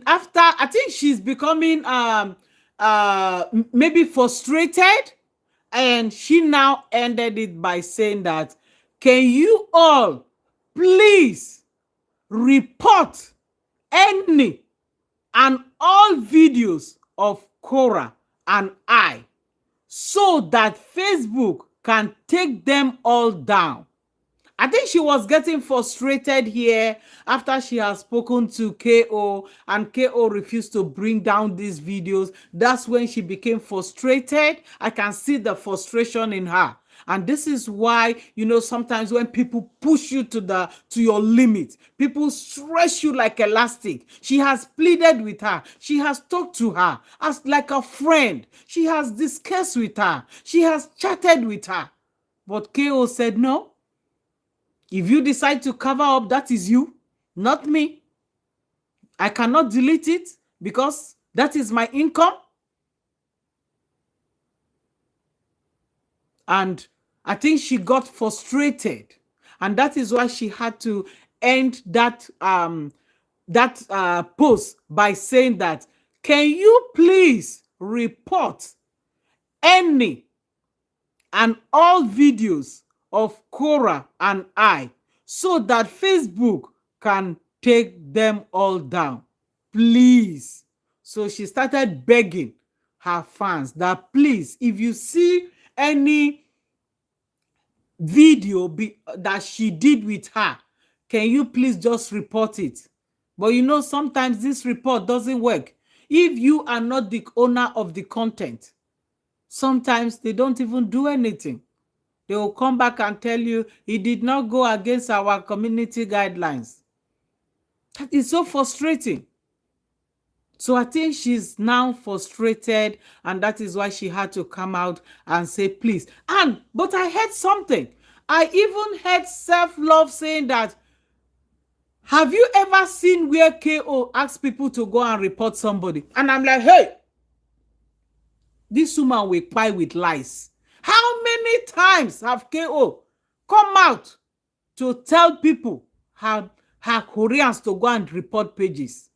after, I think she's becoming maybe frustrated, and she now ended it by saying that, can you all please report any and all videos of Cora and I so that Facebook can take them all down. I think she was getting frustrated here after she has spoken to KO and KO refused to bring down these videos. That's when she became frustrated. I can see the frustration in her. And this is why, you know, sometimes when people push you to your limit, people stretch you like elastic. She has pleaded with her. She has talked to her as like a friend. She has discussed with her. She has chatted with her. But KO said, no. If you decide to cover up, that is you, not me. I cannot delete it because that is my income. And I think she got frustrated. And that is why she had to end that post by saying that, can you please report any and all videos of Cora and I so that Facebook can take them all down, please. So she started begging her fans that, please, if you see any video that she did with her, can you please just report it? But you know, sometimes this report doesn't work. If you are not the owner of the content, sometimes they don't even do anything. They will come back and tell you it did not go against our community guidelines. That is so frustrating. So I think she's now frustrated, and that is why she had to come out and say, please. But I heard something. I even heard Self-Love saying that, have you ever seen where KO asks people to go and report somebody? And I'm like, hey, this woman will pie with lies. How many times have KO come out to tell people her her Koreans to go and report pages.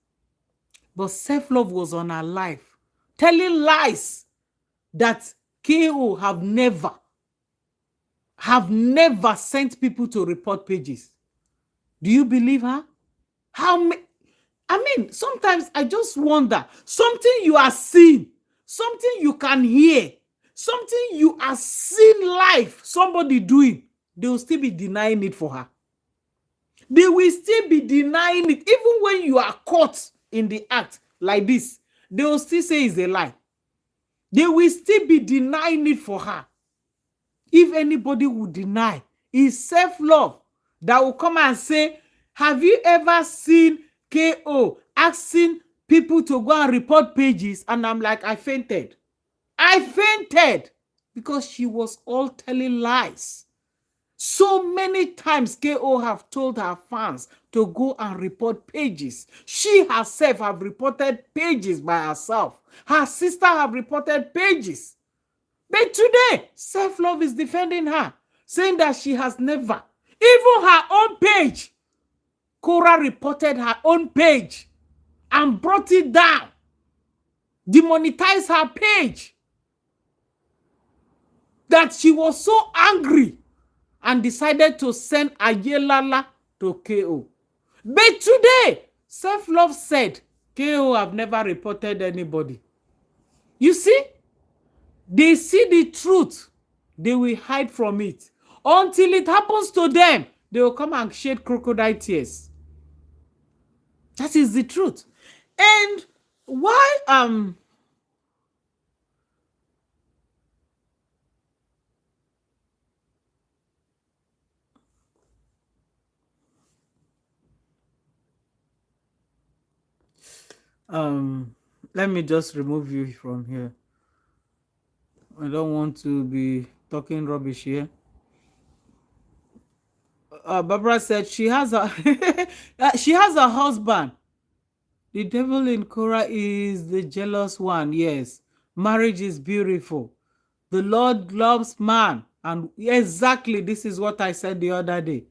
But self-love was on her life, telling lies that KO have never sent people to report pages. Do you believe her? I mean, sometimes I just wonder, something you are seeing, something you can hear, something you are seeing live, somebody doing, they will still be denying it for her. They will still be denying it. Even when you are caught in the act like this, they will still say it's a lie. They will still be denying it for her. If anybody would deny, it's self-love that will come and say, have you ever seen KO asking people to go and report pages? And I'm like, I fainted. I fainted because she was all telling lies. So many times KO have told her fans to go and report pages. She herself have reported pages by herself. Her sister have reported pages. But today, self-love is defending her, saying that she has never. Even her own page, Cora reported her own page and brought it down, demonetized her page, that she was so angry and decided to send Ayelala to KO. But today, self-love said, KO have never reported anybody. You see? They see the truth, they will hide from it. Until it happens to them, they will come and shed crocodile tears. That is the truth. And why let me just remove you from here. I don't want to be talking rubbish here. Barbara said she has a she has a husband. The devil in Korah is the jealous one. Yes, marriage is beautiful. The Lord loves man, and exactly this is what I said the other day.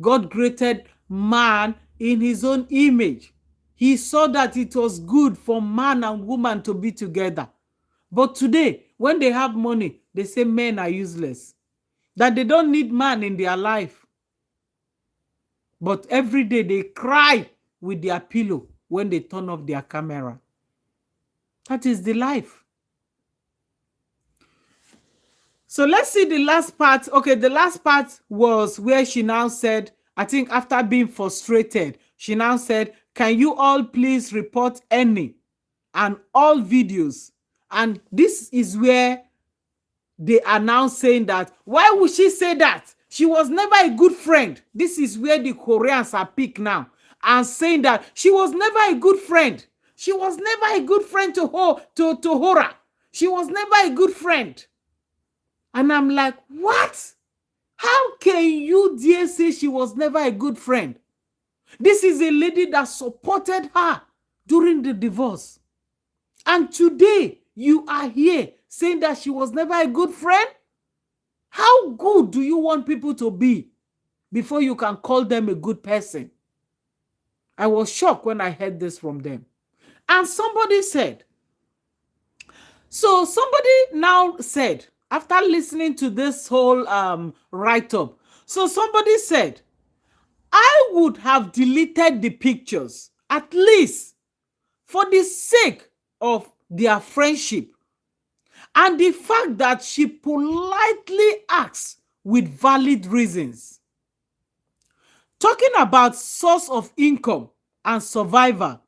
God created man in his own image. He saw that it was good for man and woman to be together. But today, when they have money, they say men are useless, that they don't need man in their life. But every day they cry with their pillow when they turn off their camera. That is the life. So let's see the last part. Okay, the last part was where she now said, I think after being frustrated, she now said, can you all please report any and all videos? And this is where they are now saying that, why would she say that? She was never a good friend. This is where the Koreans are picked now and saying that she was never a good friend. She was never a good friend to Hora. She was never a good friend. And I'm like, what? How can you dare say she was never a good friend? This is a lady that supported her during the divorce. And today, you are here saying that she was never a good friend? How good do you want people to be before you can call them a good person? I was shocked when I heard this from them. And somebody said, so somebody now said, after listening to this whole write-up, so somebody said, I would have deleted the pictures, at least for the sake of their friendship and the fact that she politely asks with valid reasons. Talking about source of income and survival,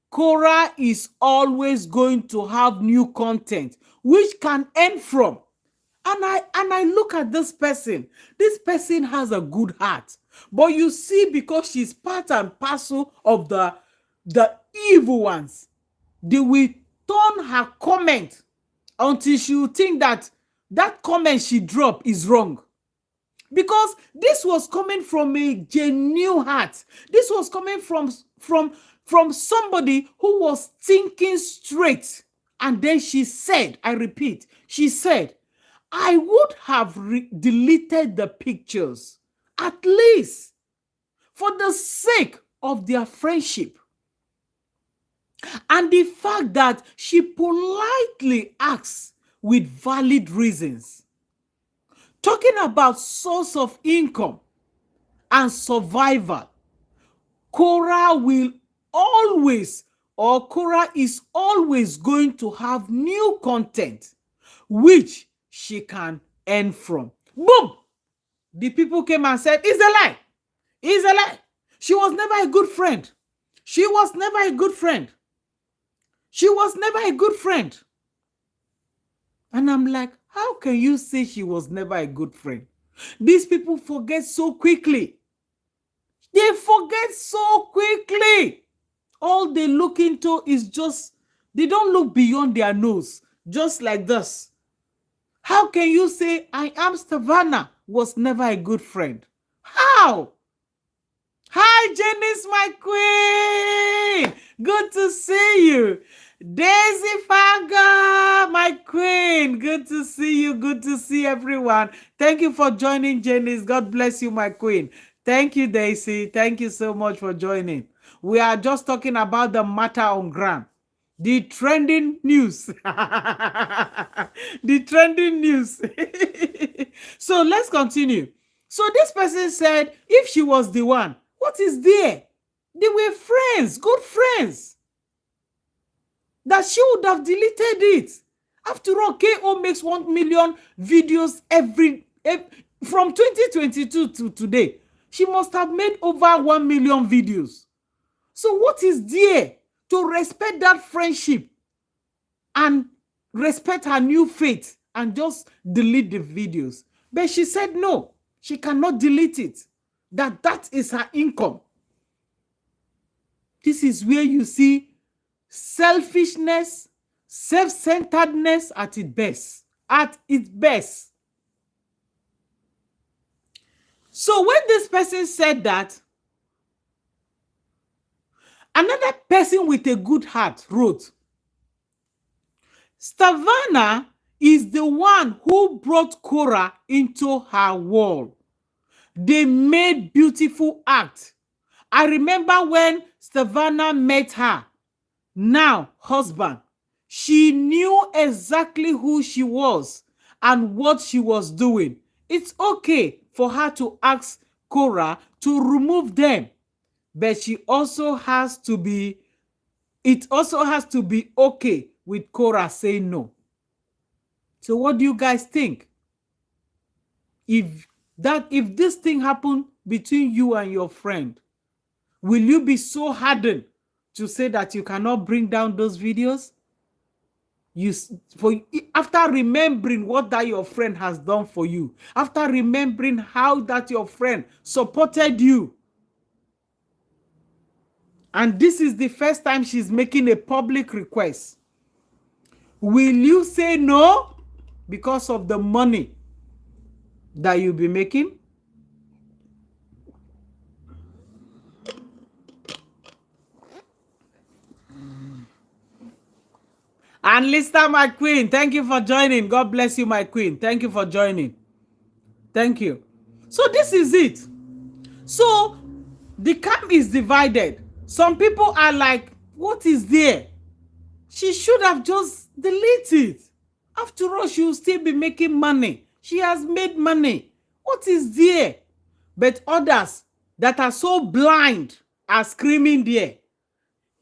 Cora is always going to have new content which can earn from. And I look at this person. This person has a good heart. But you see, because she's part and parcel of the evil ones, they will turn her comment until she will think that that comment she dropped is wrong. Because this was coming from a genuine heart. This was coming from somebody who was thinking straight. And then she said, I repeat, she said, I would have deleted the pictures, at least for the sake of their friendship. And the fact that she politely asks with valid reasons. Talking about source of income and survival, Cora is always going to have new content which she can earn from. Boom! The people came and said, it's a lie. It's a lie. She was never a good friend. She was never a good friend. She was never a good friend. And I'm like, how can you say she was never a good friend? These people forget so quickly. They forget so quickly. All they look into is just, they don't look beyond their nose, just like this. How can you say I am Stana was never a good friend? How? Hi, Janice, my queen. Good to see you. Daisy Faga, my queen. Good to see you. Good to see everyone. Thank you for joining, Janice. God bless you, my queen. Thank you, Daisy. Thank you so much for joining. We are just talking about the matter on ground. The trending news. The trending news. So let's continue. So this person said, if she was the one, what is there? They were friends, good friends. That she would have deleted it. After all, KO makes 1 million videos every from 2022 to today. She must have made over 1 million videos. So what is there to respect that friendship and respect her new faith and just delete the videos? But she said no, she cannot delete it. That is her income. This is where you see selfishness, self-centeredness at its best. At its best. So when this person said that, another person with a good heart wrote, Stana is the one who brought Cora into her world. They made beautiful acts. I remember when Stana met her, now husband. She knew exactly who she was and what she was doing. It's okay for her to ask Cora to remove them, but it also has to be okay with Cora saying no. So what do you guys think? If this thing happened between you and your friend, will you be so hardened to say that you cannot bring down those videos? After remembering what that your friend has done for you, after remembering how that your friend supported you, and this is the first time she's making a public request, will you say no because of the money that you'll be making? And Lista, my queen, thank you for joining. God bless you, my queen. Thank you for joining. Thank you. So this is it. So the camp is divided. Some people are like, what is there? She should have just deleted it. After all, she will still be making money. She has made money. What is there? But others that are so blind are screaming there.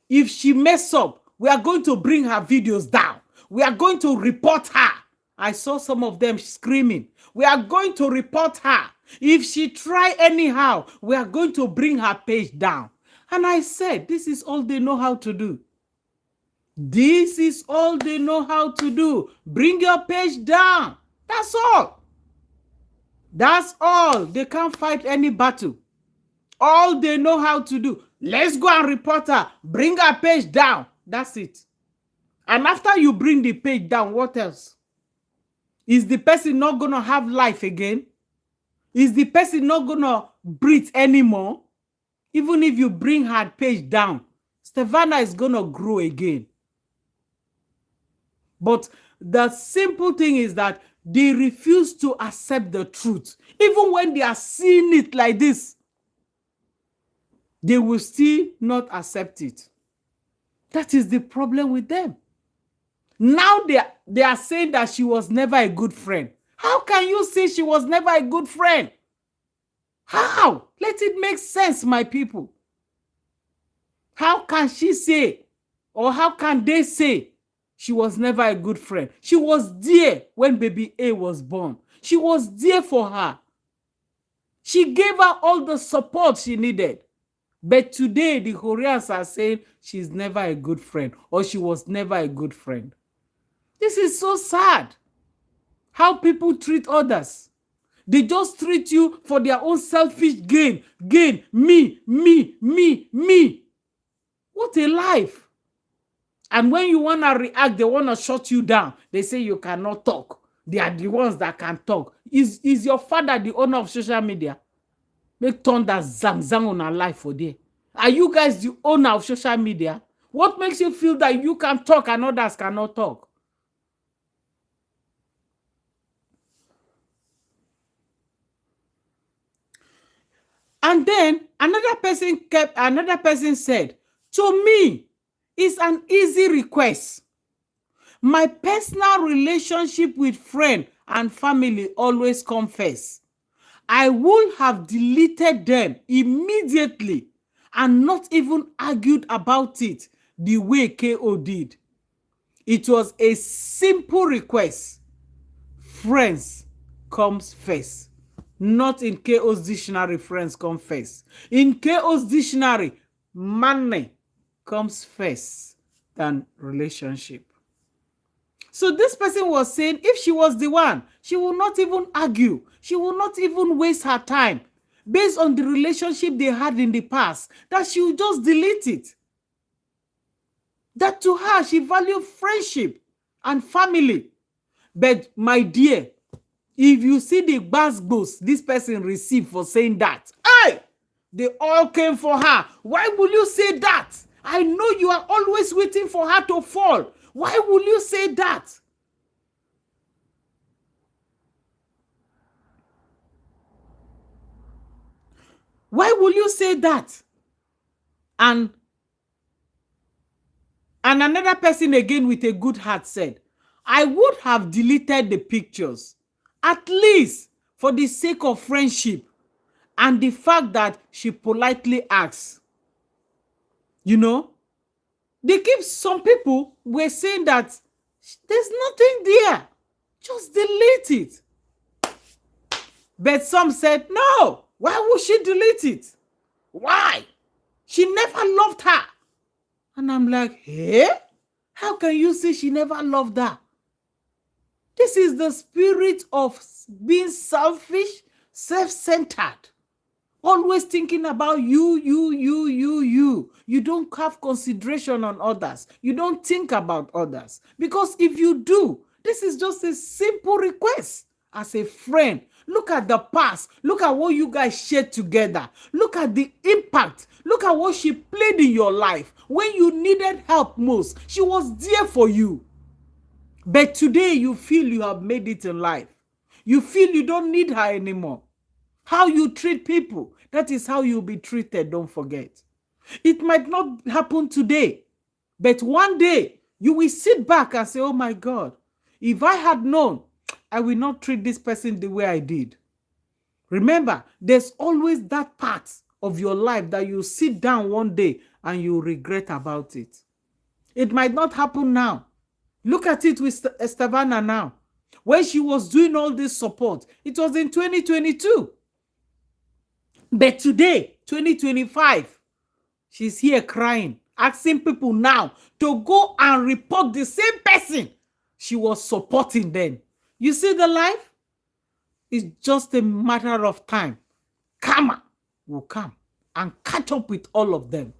If she mess up, we are going to bring her videos down. We are going to report her. I saw some of them screaming. We are going to report her. If she try anyhow, we are going to bring her page down. And I said, this is all they know how to do. This is all they know how to do. Bring your page down. That's all. That's all. They can't fight any battle. All they know how to do. Let's go and report her. Bring her page down. That's it. And after you bring the page down, what else? Is the person not going to have life again? Is the person not going to breathe anymore? Even if you bring her page down, Stana is going to grow again. But the simple thing is that they refuse to accept the truth. Even when they are seeing it like this. they will still not accept it. That is the problem with them. Now they are saying that she was never a good friend. How can you say she was never a good friend? How? Let it make sense, my people. How can she say, or how can they say she was never a good friend? She was there when baby A was born. She was there for her. She gave her all the support she needed. But today, the Koreans are saying she's never a good friend, or she was never a good friend. This is so sad. How people treat others. They just treat you for their own selfish gain. Gain. Me, me, me, me. What a life. And when you want to react, they want to shut you down. They say you cannot talk. They are the ones that can talk. Is your father the owner of social media? Make thunder zang zang on our life for there. Are you guys the owner of social media? What makes you feel that you can talk and others cannot talk? And then another person said, to me, it's an easy request. My personal relationship with friend and family always confess. I would have deleted them immediately and not even argued about it the way KO did. It was a simple request. Friends comes first. Not in KO's dictionary, friends come first. In KO's dictionary, money comes first than relationship. So this person was saying if she was the one, she will not even argue. She will not even waste her time based on the relationship they had in the past, that she will just delete it. That to her, she valued friendship and family. But my dear, if you see the gbas this person received for saying that, hey, they all came for her. Why will you say that? I know you are always waiting for her to fall. Why will you say that? Why will you say that? And another person again with a good heart said, I would have deleted the pictures, at least for the sake of friendship and the fact that she politely asks. You know, some people were saying that there's nothing there. Just delete it. But some said, no, why would she delete it? Why? She never loved her. And I'm like, hey, how can you say she never loved her? This is the spirit of being selfish, self-centered. Always thinking about you. You don't have consideration on others. You don't think about others. Because if you do, this is just a simple request as a friend. Look at the past. Look at what you guys shared together. Look at the impact. Look at what she played in your life. When you needed help most, she was there for you. But today you feel you have made it in life. You feel you don't need her anymore. How you treat people, that is how you'll be treated, don't forget. It might not happen today, but one day you will sit back and say, oh my God, if I had known, I will not treat this person the way I did. Remember, there's always that part of your life that you sit down one day and you regret about it. It might not happen now. Look at it with Stana now. When she was doing all this support, it was in 2022. But today, 2025, she's here crying, asking people now to go and report the same person she was supporting then. You see the life? It's just a matter of time. Karma will come and catch up with all of them.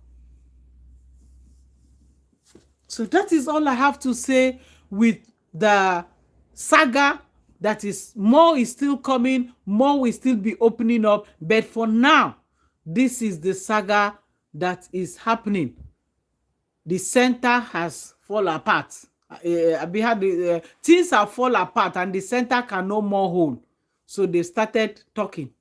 So that is all I have to say with the saga. That is, more is still coming, more will still be opening up. But for now, this is the saga that is happening. The center has fallen apart. Things have fallen apart and the center can no more hold. So they started talking.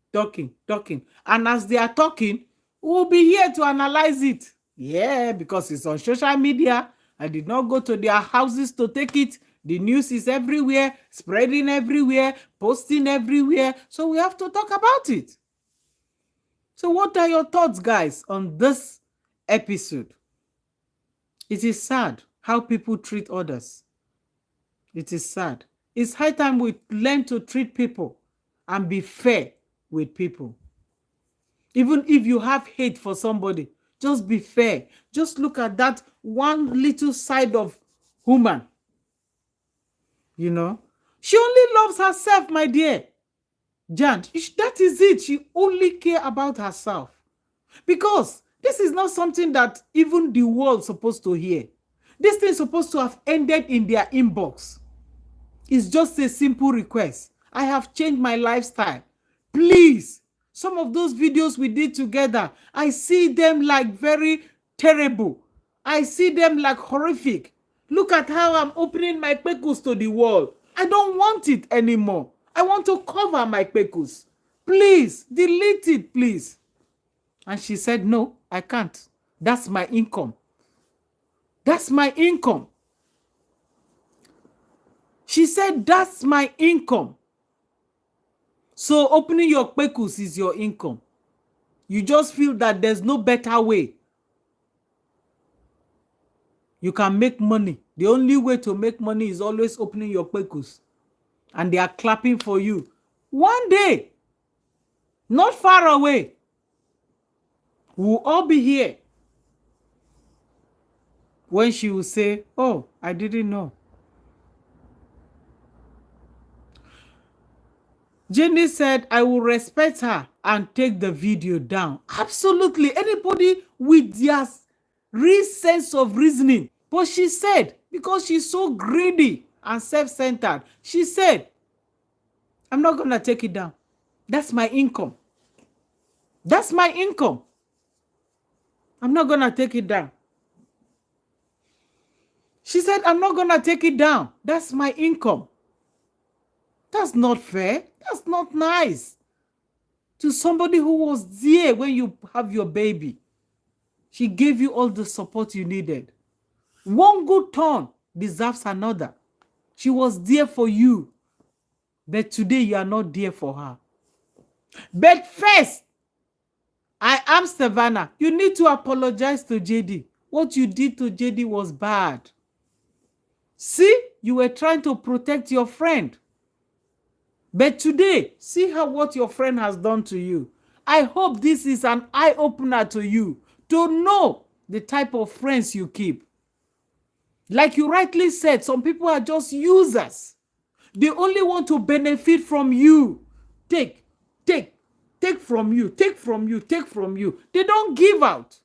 And as they are talking, We'll be here to analyze it. Yeah, because it's on social media. I did not go to their houses to take it. The news is everywhere, spreading everywhere, posting everywhere. So we have to talk about it. So what are your thoughts, guys, on this episode? It is sad how people treat others. It is sad. It's high time we learn to treat people and be fair with people. Even if you have hate for somebody, just be fair. Just look at that one little side of woman. You know, she only loves herself, my dear. Jan, that is it. She only care about herself. Because this is not something that even the world is supposed to hear. This thing is supposed to have ended in their inbox. It's just a simple request. I have changed my lifestyle. Please, some of those videos we did together, I see them like very terrible. I see them like horrific. Look at how I'm opening my kpekus to the world. I don't want it anymore. I want to cover my kpekus. Please, delete it, please. And she said, no, I can't. That's my income. That's my income. She said, that's my income. So opening your kpekus is your income. You just feel that there's no better way. You can make money. The only way to make money is always opening your kpekus. And they are clapping for you. One day, not far away, we'll all be here. When she will say, oh, I didn't know. Jenny said, I will respect her and take the video down. Absolutely. Anybody with their real sense of reasoning. But she said, because she's so greedy and self-centered, she said, I'm not going to take it down. That's my income. That's my income. I'm not going to take it down. She said, I'm not going to take it down. That's my income. That's not fair. That's not nice. To somebody who was there when you have your baby. She gave you all the support you needed. One good turn deserves another. She was there for you. But today you are not there for her. But first, I am Stana. You need to apologize to JD. What you did to JD was bad. See, you were trying to protect your friend. But today, see what your friend has done to you. I hope this is an eye-opener to you to know the type of friends you keep. Like you rightly said, some people are just users. They only want to benefit from you. Take from you, take from you, take from you. They don't give out.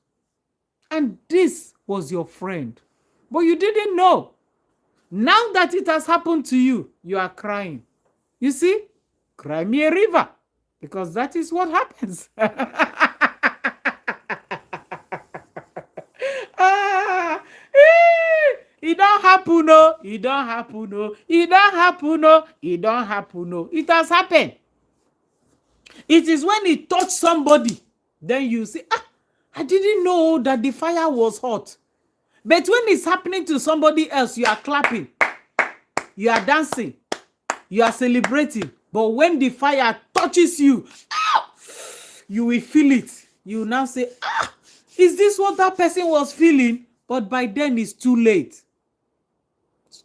And this was your friend. But you didn't know. Now that it has happened to you, you are crying. You see? Cry me a river. Because that is what happens. It don't happen, no. It don't happen, no. It don't happen, no. It don't happen, no. It has happened. It is when it touched somebody, then you say, I didn't know that the fire was hot. But when it's happening to somebody else, you are clapping, you are dancing, you are celebrating. But when the fire touches you, you will feel it. You will now say, is this what that person was feeling? But by then it's too late.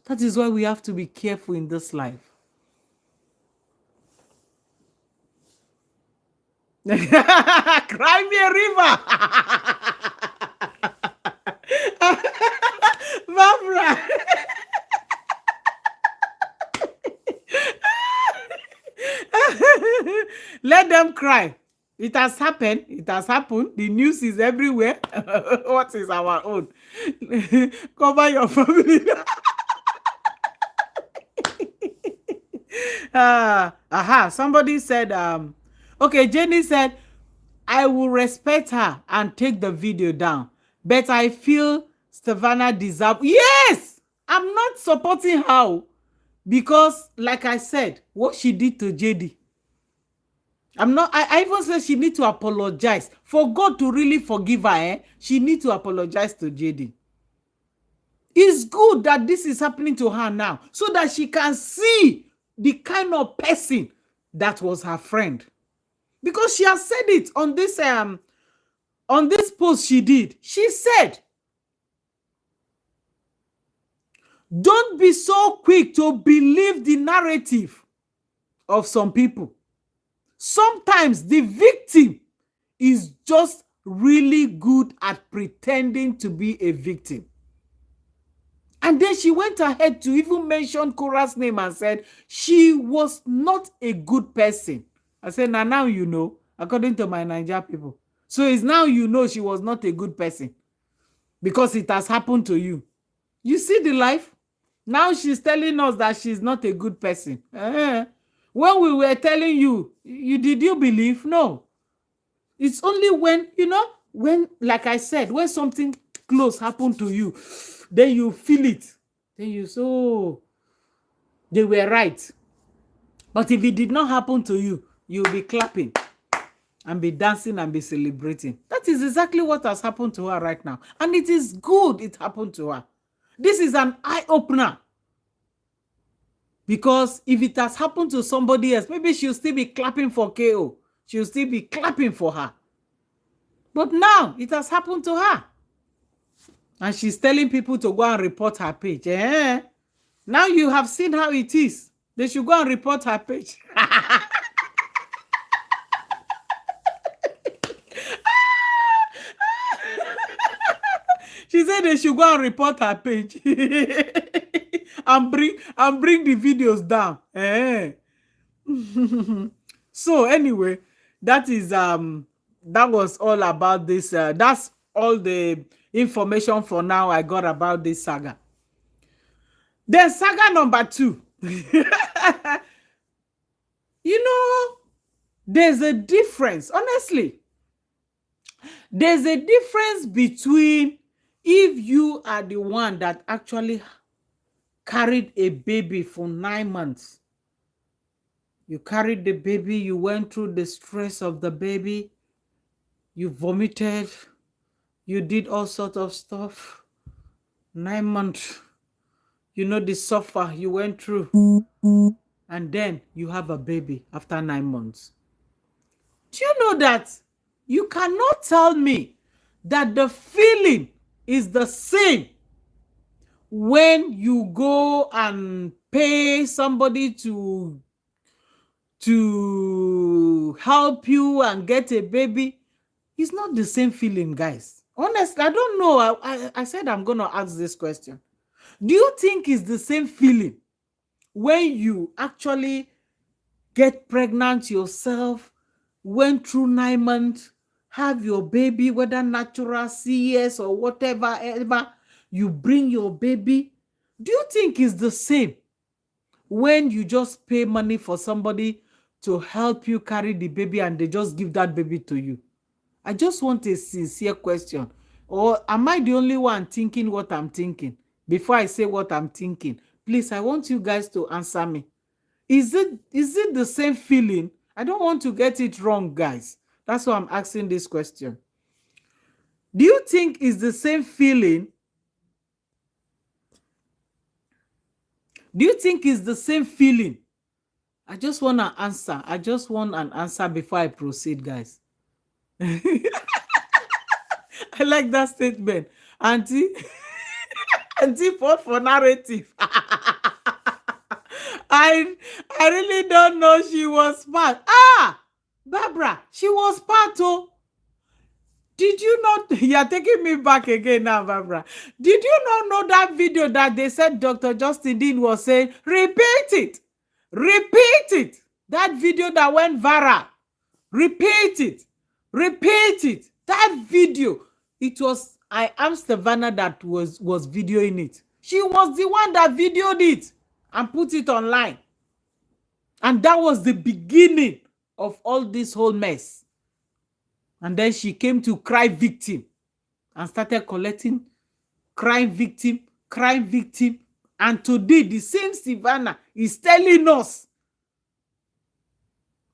That is why we have to be careful in this life. Cry me a river. Barbara. Let them cry. It has happened. It has happened. The news is everywhere. What is our own? Cover your family. Somebody said, okay, Jenny said, I will respect her and take the video down. But I feel Stana deserves. Yes! I'm not supporting her. Because, like I said, what she did to JD. I even said she need to apologize. For God to really forgive her, she need to apologize to Jaden. It's good that this is happening to her now, so that she can see the kind of person that was her friend. Because she has said it on this post she did. She said, don't be so quick to believe the narrative of some people. Sometimes the victim is just really good at pretending to be a victim. And then she went ahead to even mention Korah's name and said she was not a good person. I said, now you know, according to my Nigeria people. So it's now you know she was not a good person because it has happened to you. You see the life? Now she's telling us that she's not a good person. When we were telling you, did you believe? No. It's only when, like I said, when something close happened to you, then you feel it. Then you say, oh, they were right. But if it did not happen to you, you'll be clapping and be dancing and be celebrating. That is exactly what has happened to her right now. And it is good it happened to her. This is an eye-opener. Because if it has happened to somebody else, maybe she'll still be clapping for KO. She'll still be clapping for her. But now it has happened to her. And she's telling people to go and report her page. Now you have seen how it is. They should go and report her page. She said they should go and report her page. and bring the videos down. So anyway, that was all about this. That's all the information for now I got about this saga. Then saga number 2. There's a difference. Honestly, there's a difference between if you are the one that actually carried a baby for 9 months. You carried the baby, you went through the stress of the baby, you vomited, you did all sorts of stuff. 9 months, the suffer you went through. And then you have a baby after 9 months. Do you know that you cannot tell me that the feeling is the same when you go and pay somebody to help you and get a baby? It's not the same feeling, guys. Honestly, I don't know. I said I'm going to ask this question. Do you think it's the same feeling when you actually get pregnant yourself, went through 9 months, have your baby, whether natural, CS, or whatever, you bring your baby? Do you think it's the same when you just pay money for somebody to help you carry the baby and they just give that baby to you? I just want a sincere question. Or am I the only one thinking what I'm thinking? Before I say what I'm thinking, please, I want you guys to answer me. Is it the same feeling? I don't want to get it wrong, guys. That's why I'm asking this question. Do you think it's the same feeling? Do you think it's the same feeling? I just want an answer. I just want an answer before I proceed, guys. I like that statement. Auntie, Auntie fought for narrative. I really don't know she was smart. Barbara, she was smart, oh. Did you not? You're taking me back again now, Barbara. Did you not know that video that they said Dr. Justin Dean was saying, repeat it. Repeat it. That video that went viral. Repeat it. Repeat it. That video. It was I Am Stana that was videoing it. She was the one that videoed it and put it online. And that was the beginning of all this whole mess. And then she came to cry victim and started collecting crime victim. And today, the same Stana is telling us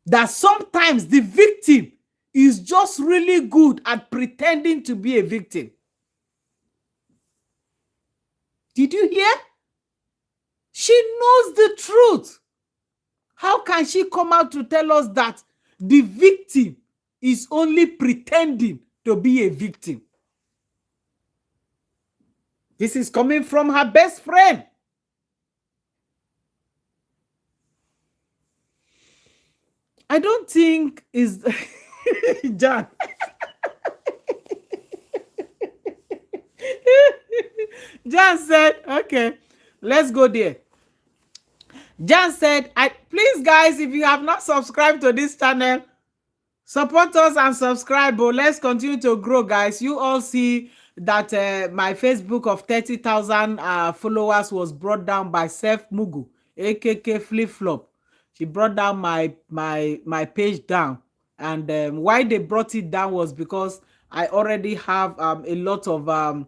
That sometimes the victim is just really good at pretending to be a victim. Did you hear? She knows the truth. How can she come out to tell us that the victim is only pretending to be a victim? This is coming from her best friend. I don't think is John. John said, okay, let's go there. John said, please guys, if you have not subscribed to this channel, support us and subscribe. But let's continue to grow, guys. You all see that my Facebook of 30,000 followers was brought down by Sef Mugu, aka Flip Flop. She brought down my page down. And why they brought it down was because I already have a lot of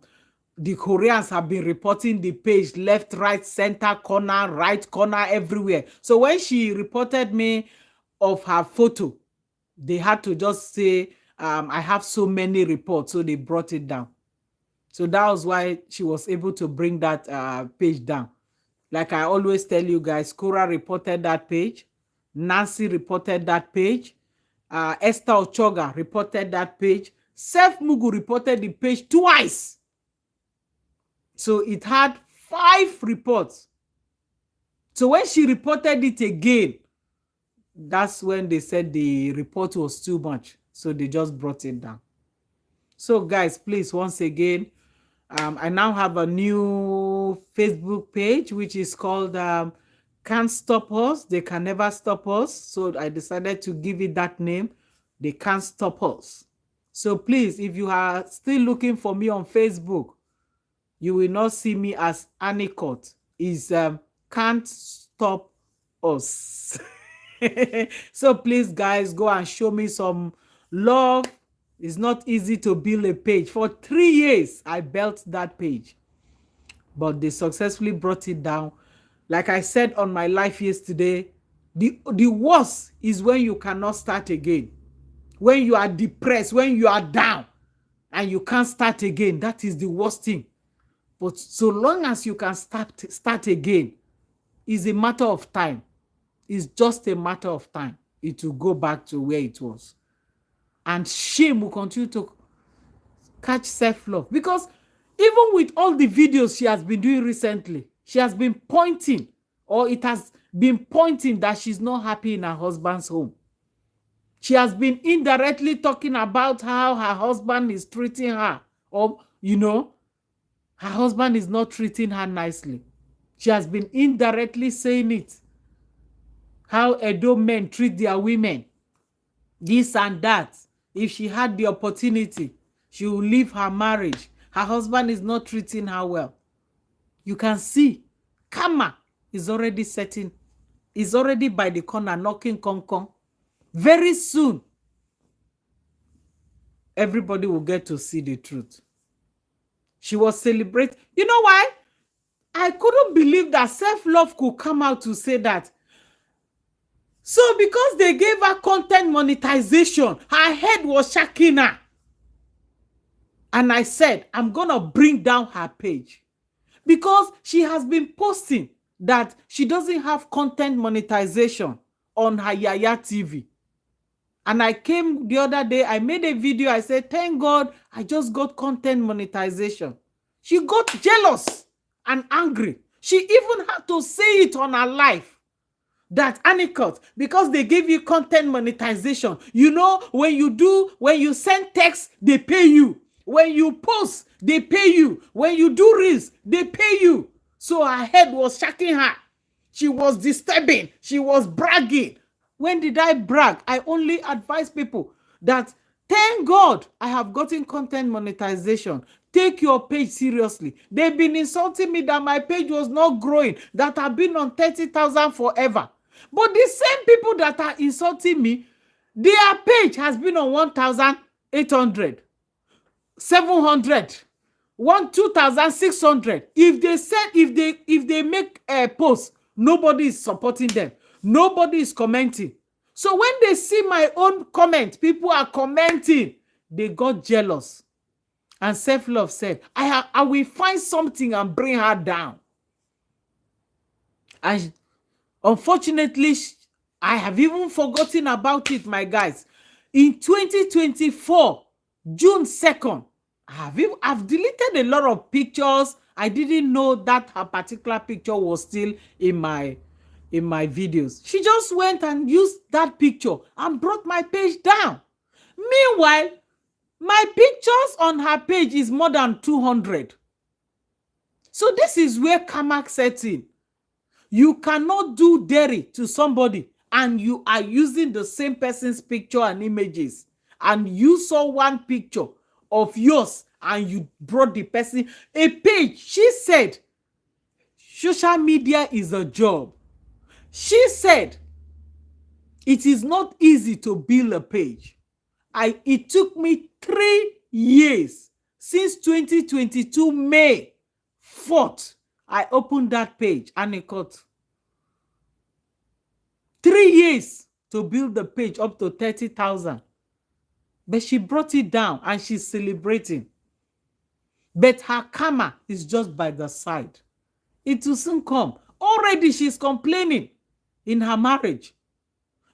the Koreans have been reporting the page left, right, center, corner, right corner, everywhere. So when she reported me of her photo, they had to just say, I have so many reports, so they brought it down. So that was why she was able to bring that page down. Like I always tell you guys, Cora reported that page, Nancy reported that page, Esther Ochoga reported that page, Sef Mugu reported the page twice. So it had 5 reports. So when she reported it again, that's when they said the report was too much. So they just brought it down. So guys, please, once again, I now have a new Facebook page, which is called Can't Stop Us. They Can Never Stop Us. So I decided to give it that name. They Can't Stop Us. So please, if you are still looking for me on Facebook, you will not see me as Anicot. Is Can't Stop Us. So please, guys, go and show me some love. It's not easy to build a page. For 3 years, I built that page, but they successfully brought it down. Like I said on my live yesterday, the worst is when you cannot start again. When you are depressed, when you are down, and you can't start again. That is the worst thing. But so long as you can start again, it's a matter of time. It's just a matter of time. It will go back to where it was. And shame will continue to catch self-love. Because even with all the videos she has been doing recently, she has been pointing, or it has been pointing that she's not happy in her husband's home. She has been indirectly talking about how her husband is treating her, or, you know, her husband is not treating her nicely. She has been indirectly saying it. How Edo men treat their women. This and that. If she had the opportunity, she will leave her marriage. Her husband is not treating her well. You can see, karma is already setting, is already by the corner knocking kong. Very soon, everybody will get to see the truth. She was celebrating. You know why? I couldn't believe that self-love could come out to say that. So because they gave her content monetization, her head was shaking her. And I said, I'm going to bring down her page. Because she has been posting that she doesn't have content monetization on her Yaya TV. And I came the other day, I made a video, I said, thank God, I just got content monetization. She got jealous and angry. She even had to say it on her live. That Anicot, because they give you content monetization. You know, when you send text, they pay you. When you post, they pay you. When you do reels, they pay you. So her head was shaking her. She was disturbing. She was bragging. When did I brag? I only advise people that thank God I have gotten content monetization. Take your page seriously. They've been insulting me that my page was not growing, that I've been on 30,000 forever. But the same people that are insulting me, their page has been on 1,800, 700, 2,600. If they make a post, nobody is supporting them. Nobody is commenting. So when they see my own comment, people are commenting, they got jealous. And self-love said, I will find something and bring her down. And unfortunately, I have even forgotten about it, my guys. In 2024, June 2nd, I've deleted a lot of pictures. I didn't know that her particular picture was still in my videos. She just went and used that picture and brought my page down. Meanwhile, my pictures on her page is more than 200. So this is where karma sets in. You cannot do dairy to somebody and you are using the same person's picture and images, and you saw one picture of yours and you brought the person a page. She said social media is a job. She said it is not easy to build a page. It took me 3 years since 2022 May 4th. I opened that page and it got 3 years to build the page up to 30,000. But she brought it down and she's celebrating. But her karma is just by the side. It will soon come. Already she's complaining in her marriage.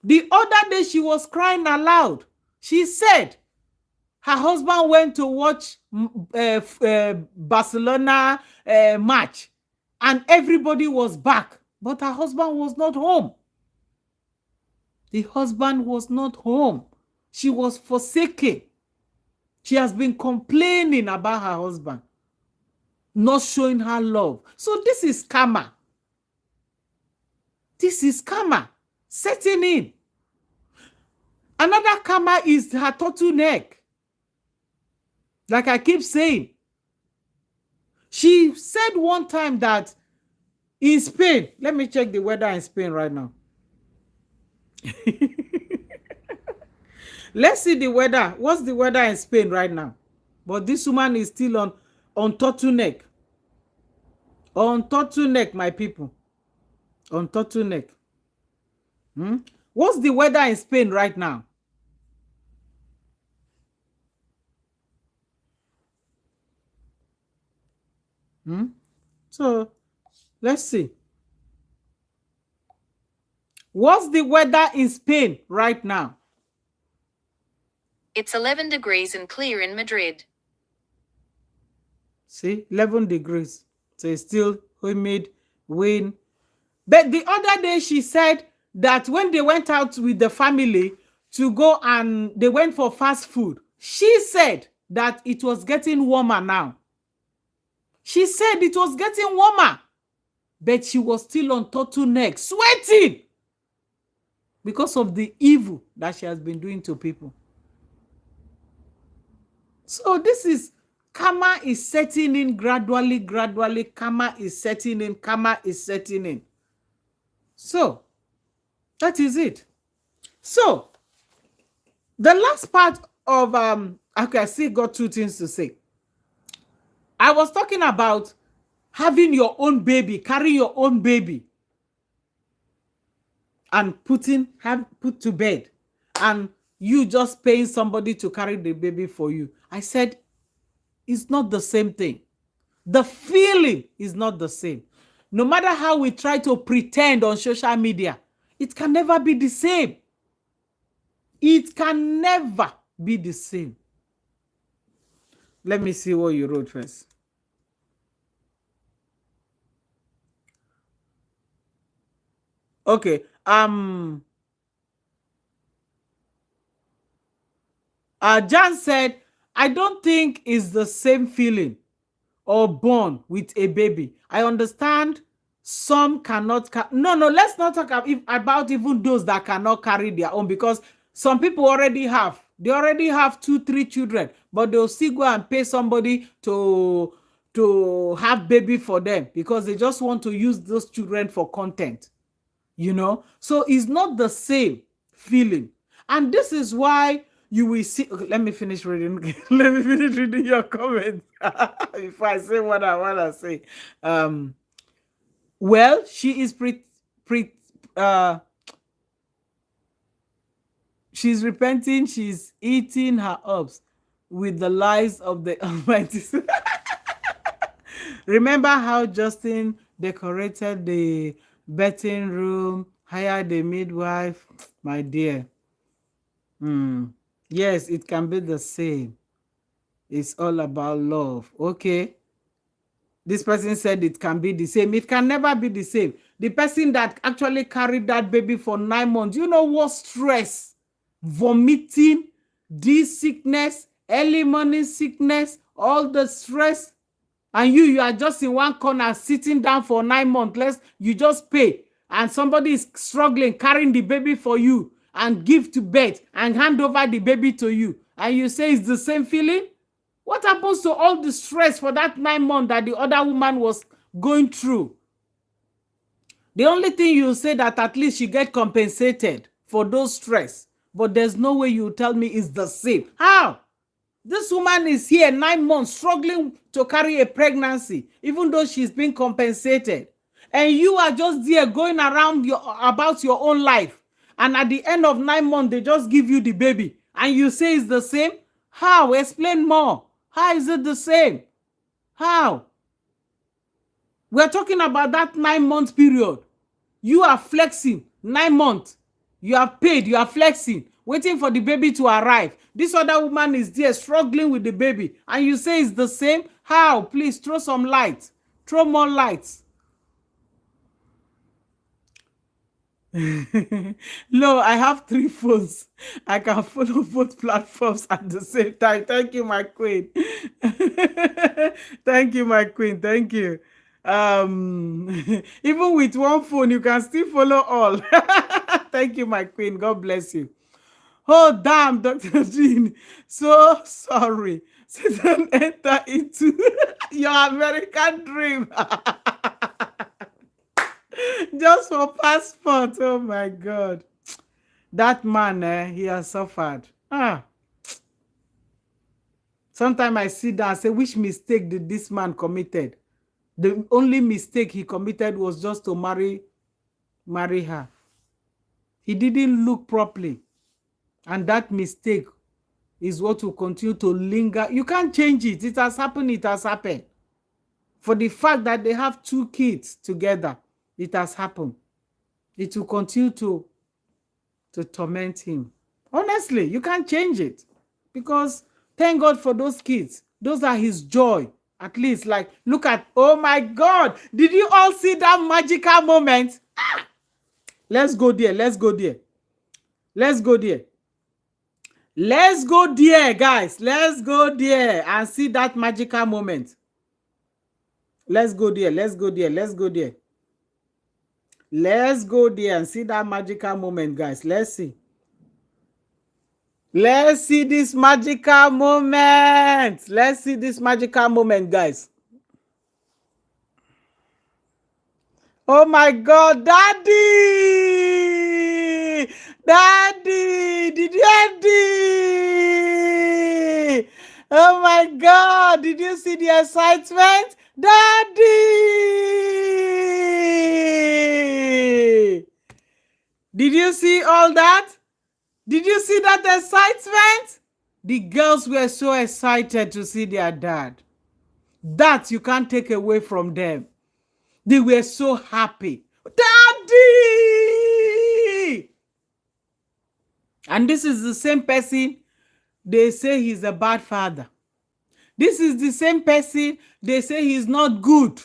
The other day she was crying aloud. She said her husband went to watch Barcelona match and everybody was back, but her husband was not home. The husband was not home. She was forsaken. She has been complaining about her husband not showing her love. So this is karma. This is karma setting in. Another karma is her turtleneck. Like I keep saying, she said one time that in Spain, let me check the weather in Spain right now. Let's see the weather. What's the weather in Spain right now? But this woman is still on turtleneck. On turtleneck, my people. On turtleneck. What's the weather in Spain right now? So let's see. What's the weather in Spain right now? It's 11 degrees and clear in Madrid. See, 11 degrees. So it's still humid, wind. But the other day she said that when they went out with the family to go and they went for fast food, she said that it was getting warmer now. She said it was getting warmer, but she was still on turtleneck, sweating because of the evil that she has been doing to people. So this is karma is setting in gradually. Karma is setting in. Karma is setting in. So that is it. So the last part of okay, I still got 2 things to say. I was talking about having your own baby, carrying your own baby, and put to bed, and you just paying somebody to carry the baby for you. I said it's not the same thing. The feeling is not the same. No matter how we try to pretend on social media, it can never be the same. It can never be the same. Let me see what you wrote first. Okay. Jan said, I don't think it's the same feeling or born with a baby. I understand some cannot. No, let's not talk about even those that cannot carry their own, because some people already have. They already have 2-3 children, but they'll still go and pay somebody to have baby for them because they just want to use those children for content. So it's not the same feeling. And this is why you will see. Okay, let me finish reading. Let me finish reading your comments before I say what I want to say. Well, she is She's repenting. She's eating her ups with the lies of the Almighty. Remember how Justin decorated the betting room, hired a midwife? My dear. Yes, it can be the same. It's all about love. Okay. This person said it can be the same. It can never be the same. The person that actually carried that baby for 9 months, you know what stress, vomiting, this sickness, early morning sickness, all the stress, and you are just in one corner sitting down for 9 months. You just pay, and somebody is struggling carrying the baby for you and give to birth and hand over the baby to you, and you say it's the same feeling. What happens to all the stress for that 9 months that the other woman was going through? The only thing you say that at least she get compensated for those stress, but there's no way you tell me it's the same. How? This woman is here 9 months struggling to carry a pregnancy, even though she's been compensated. And you are just there going around about your own life. And at the end of 9 months, they just give you the baby. And you say it's the same? How? Explain more. How is it the same? How? We're talking about that 9 month period. You are flexing 9 months. You are paid, you are flexing, waiting for the baby to arrive. This other woman is there struggling with the baby, and you say it's the same? How? Please throw some light. Throw more lights. No, I have 3 phones. I can follow both platforms at the same time. Thank you, my queen. Thank you, my queen. Thank you. Even with one phone, you can still follow all. Thank you, my queen. God bless you. Oh, damn, Dr. Jean. So sorry. Satan enter into your American dream. Just for passport. Oh my God. That man, he has suffered. Sometimes I sit down and say, which mistake did this man committed? The only mistake he committed was just to marry her. He didn't look properly. And that mistake is what will continue to linger. You can't change it. It has happened. It has happened. For the fact that they have 2 kids together, it has happened. It will continue to torment him. Honestly, you can't change it. Because thank God for those kids. Those are his joy. At least, like, look at, oh my God. Did you all see that magical moment? Let's go there. Let's go there. Let's go there. Let's go there, guys. Let's go there and see that magical moment. Let's go there. Let's go there. Let's go there. Let's go there and see that magical moment, guys. Let's see. Let's see this magical moment. Let's see this magical moment, guys. Oh my God, Daddy! Daddy! Did you Daddy? Oh my God, did you see the excitement? Daddy! Did you see all that? Did you see that excitement? The girls were so excited to see their dad. That you can't take away from them. They were so happy. Daddy! And this is the same person they say he's a bad father. This is the same person they say he's not good.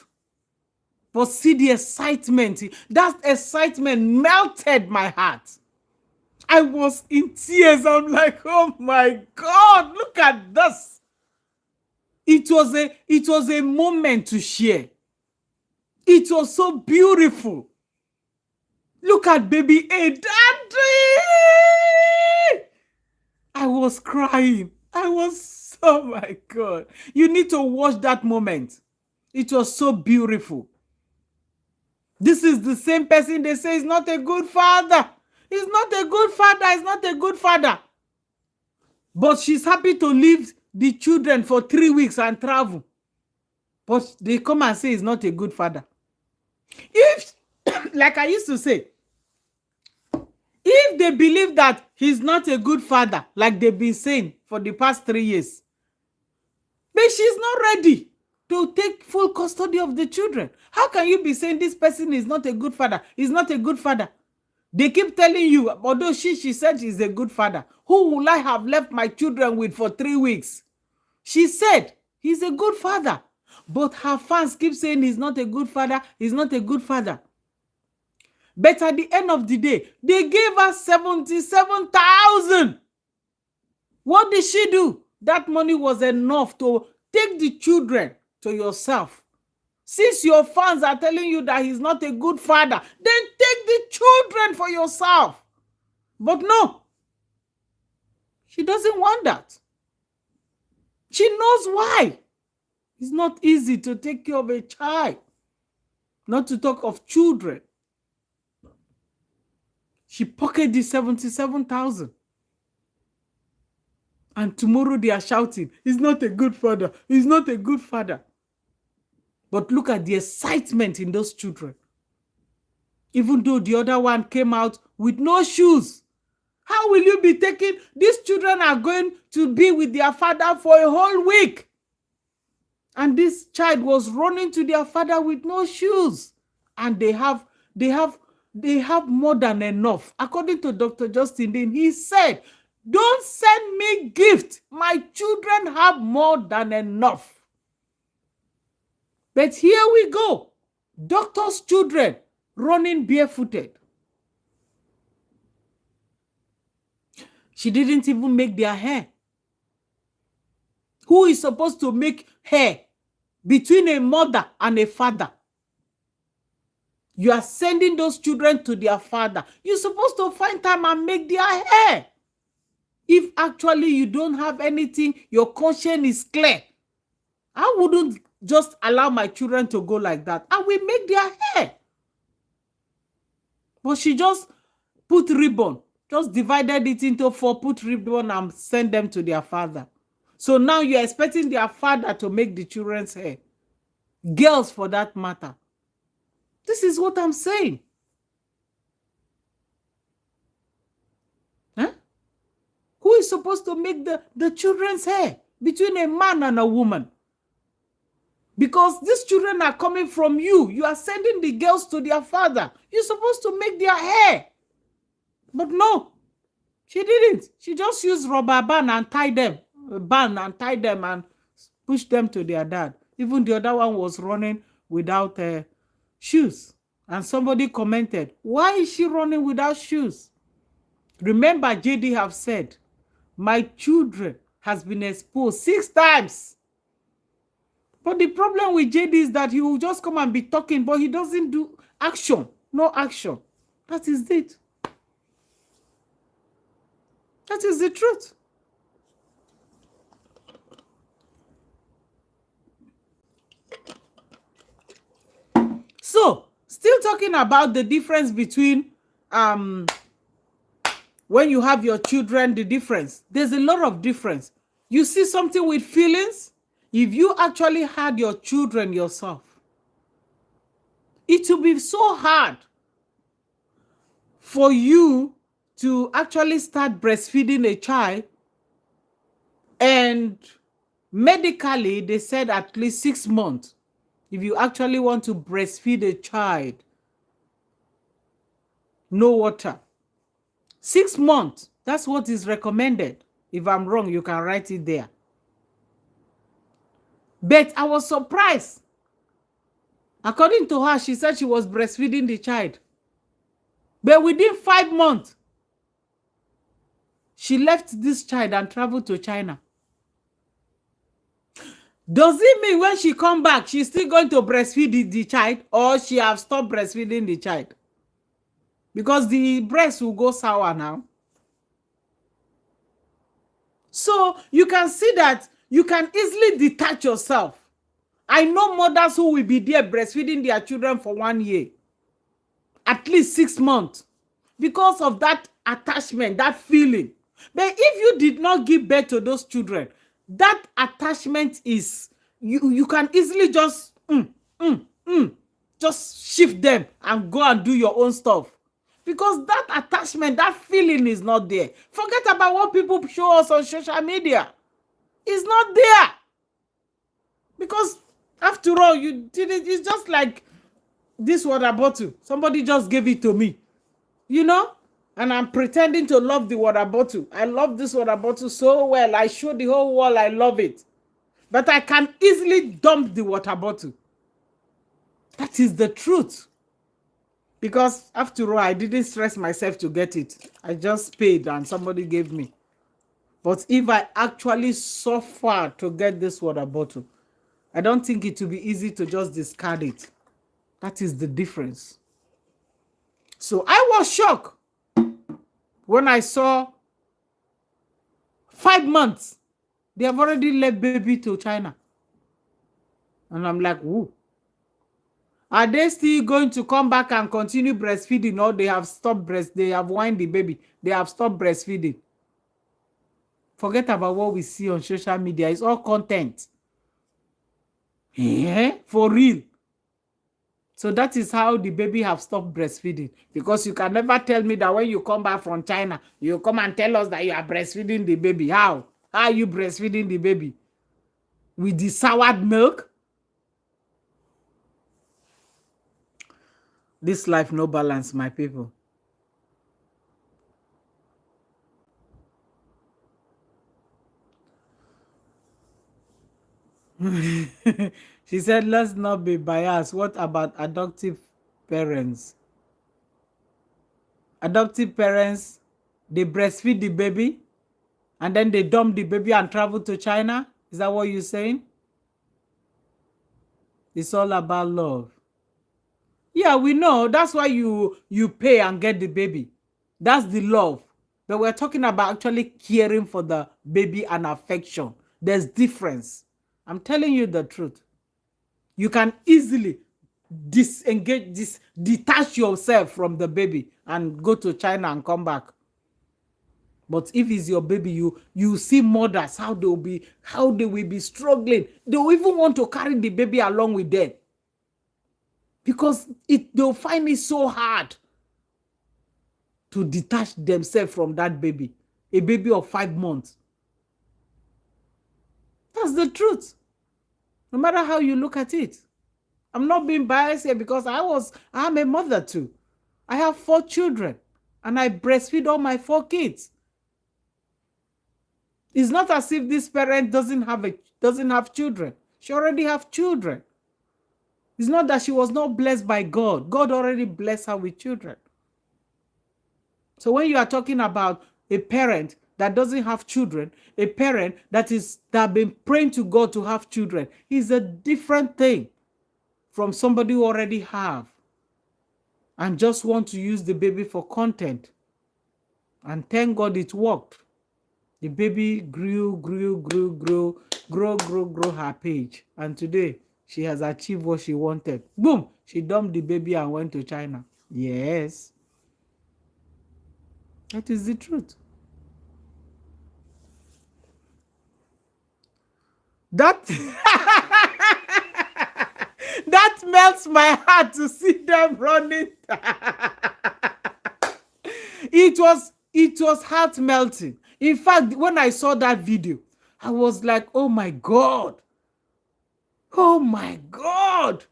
But see the excitement. That excitement melted my heart. I was in tears. I'm like, oh my God, look at this. It was a moment to share. It was so beautiful. Look at baby A. Daddy! I was crying. Oh my God. You need to watch that moment. It was so beautiful. This is the same person they say is not a good father. He's not a good father. He's not a good father. But she's happy to leave the children for 3 weeks and travel. But they come and say he's not a good father. If, like I used to say, if if they believe that he's not a good father, like they've been saying for the past 3 years, but she's not ready to take full custody of the children. How can you be saying this person is not a good father? He's not a good father. They keep telling you, although she said he's a good father. Who will I have left my children with for 3 weeks? She said he's a good father. But her fans keep saying he's not a good father. He's not a good father. But at the end of the day, they gave her 77,000. What did she do? That money was enough to take the children to yourself. Since your fans are telling you that he's not a good father, then take the children for yourself. But no, she doesn't want that. She knows why. It's not easy to take care of a child, not to talk of children. She pocketed the 77,000. And tomorrow they are shouting, he's not a good father. He's not a good father. But look at the excitement in those children. Even though the other one came out with no shoes. How will you be taking? These children are going to be with their father for a whole week. And this child was running to their father with no shoes. And they have more than enough. According to Dr. Justin Dean, he said, don't send me gift. My children have more than enough. But here we go. Doctor's children running barefooted. She didn't even make their hair. Who is supposed to make hair between a mother and a father? You are sending those children to their father. You're supposed to find time and make their hair. If actually you don't have anything, your conscience is clear. I wouldn't just allow my children to go like that. I will make their hair. But she just put ribbon, just divided it into 4, put ribbon and send them to their father. So now you're expecting their father to make the children's hair. Girls for that matter. This is what I'm saying. Huh? Who is supposed to make the children's hair between a man and a woman? Because these children are coming from you. You are sending the girls to their father. You're supposed to make their hair. But no, she didn't. She just used rubber band and tied them. And pushed them to their dad. Even the other one was running without shoes. And somebody commented, why is she running without shoes? Remember, JD have said, my children has been exposed 6 times. But the problem with JD is that he will just come and be talking, but he doesn't do action. No action. That is it. That is the truth. So, still talking about the difference between when you have your children, the difference. There's a lot of difference. You see something with feelings? If you actually had your children yourself, it will be so hard for you to actually start breastfeeding a child, and medically they said at least 6 months. If you actually want to breastfeed a child, no water. 6 months, that's what is recommended. If I'm wrong, you can write it there. But I was surprised. According to her, she said she was breastfeeding the child. But within 5 months, she left this child and traveled to China. Does it mean when she come back, she's still going to breastfeed the child, or she have stopped breastfeeding the child? Because the breast will go sour now. So you can see that you can easily detach yourself. I know mothers who will be there breastfeeding their children for 1 year, at least 6 months, because of that attachment, that feeling. But if you did not give birth to those children, that attachment is, you can easily just shift them and go and do your own stuff. because that attachment, that feeling is not there. Forget about what people show us on social media. It's not there. Because after all, you did it. It's just like this water bottle. Somebody just gave it to me, you know? And I'm pretending to love the water bottle. I love this water bottle so well. I show the whole world I love it. But I can easily dump the water bottle. That is the truth. Because after all, I didn't stress myself to get it. I just paid and somebody gave me. But if I actually suffer to get this water bottle, I don't think it will be easy to just discard it. That is the difference. So I was shocked when I saw 5 months, they have already left baby to China. And I'm like, whoa. Are they still going to come back and continue breastfeeding, or they have stopped they have weaned the baby, they have stopped breastfeeding? Forget about what we see on social media. It's all content. Yeah, for real. So that is how the baby have stopped breastfeeding. Because you can never tell me that when you come back from China, you come and tell us that you are breastfeeding the baby. How? How are you breastfeeding the baby? With the soured milk? This life no balance, my people. She said, let's not be biased. What about adoptive parents? Adoptive parents, they breastfeed the baby and then they dump the baby and travel to China? Is that what you're saying? It's all about love. Yeah, we know. That's why you pay and get the baby. That's the love. But we're talking about actually caring for the baby and affection. There's difference. I'm telling you the truth. You can easily detach yourself from the baby and go to China and come back. But if it's your baby, you see mothers, how they will be struggling. They'll even want to carry the baby along with them. Because they'll find it so hard to detach themselves from that baby. A baby of 5 months. That's the truth. No matter how you look at it. I'm not being biased here because I'm a mother too. I have 4 children and I breastfeed all my 4 kids. It's not as if this parent doesn't have children. She already have children. It's not that she was not blessed by God. God already blessed her with children. So when you are talking about a parent that doesn't have children, a parent that been praying to God to have children, is a different thing from somebody who already have and just want to use the baby for content. And thank God it worked. The baby grew her page. And today, she has achieved what she wanted. Boom! She dumped the baby and went to China. Yes. That is the truth. That that melts my heart to see them running. It was heart melting. In fact, when I saw that video, I was like, oh my God. Oh my God.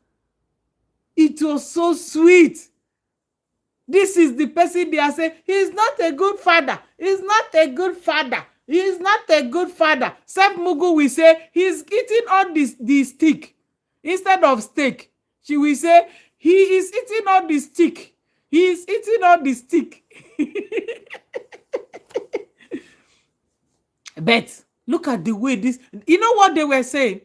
It was so sweet. This is the person they are saying, he's not a good father. He's not a good father. He's not a good father. Seth Mugu will say, he's eating all the stick. Instead of steak, she will say, he is eating all the stick. He is eating all the stick. But look at the way this, you know what they were saying?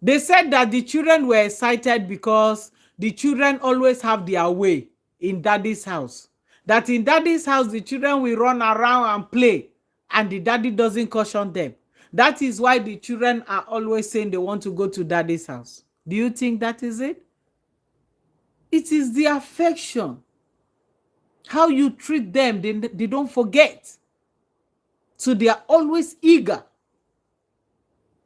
They said that the children were excited because the children always have their way in daddy's house. That in daddy's house, the children will run around and play, and the daddy doesn't caution them. That is why the children are always saying they want to go to daddy's house. Do you think that is it? It is the affection. How you treat them, they don't forget. So they are always eager.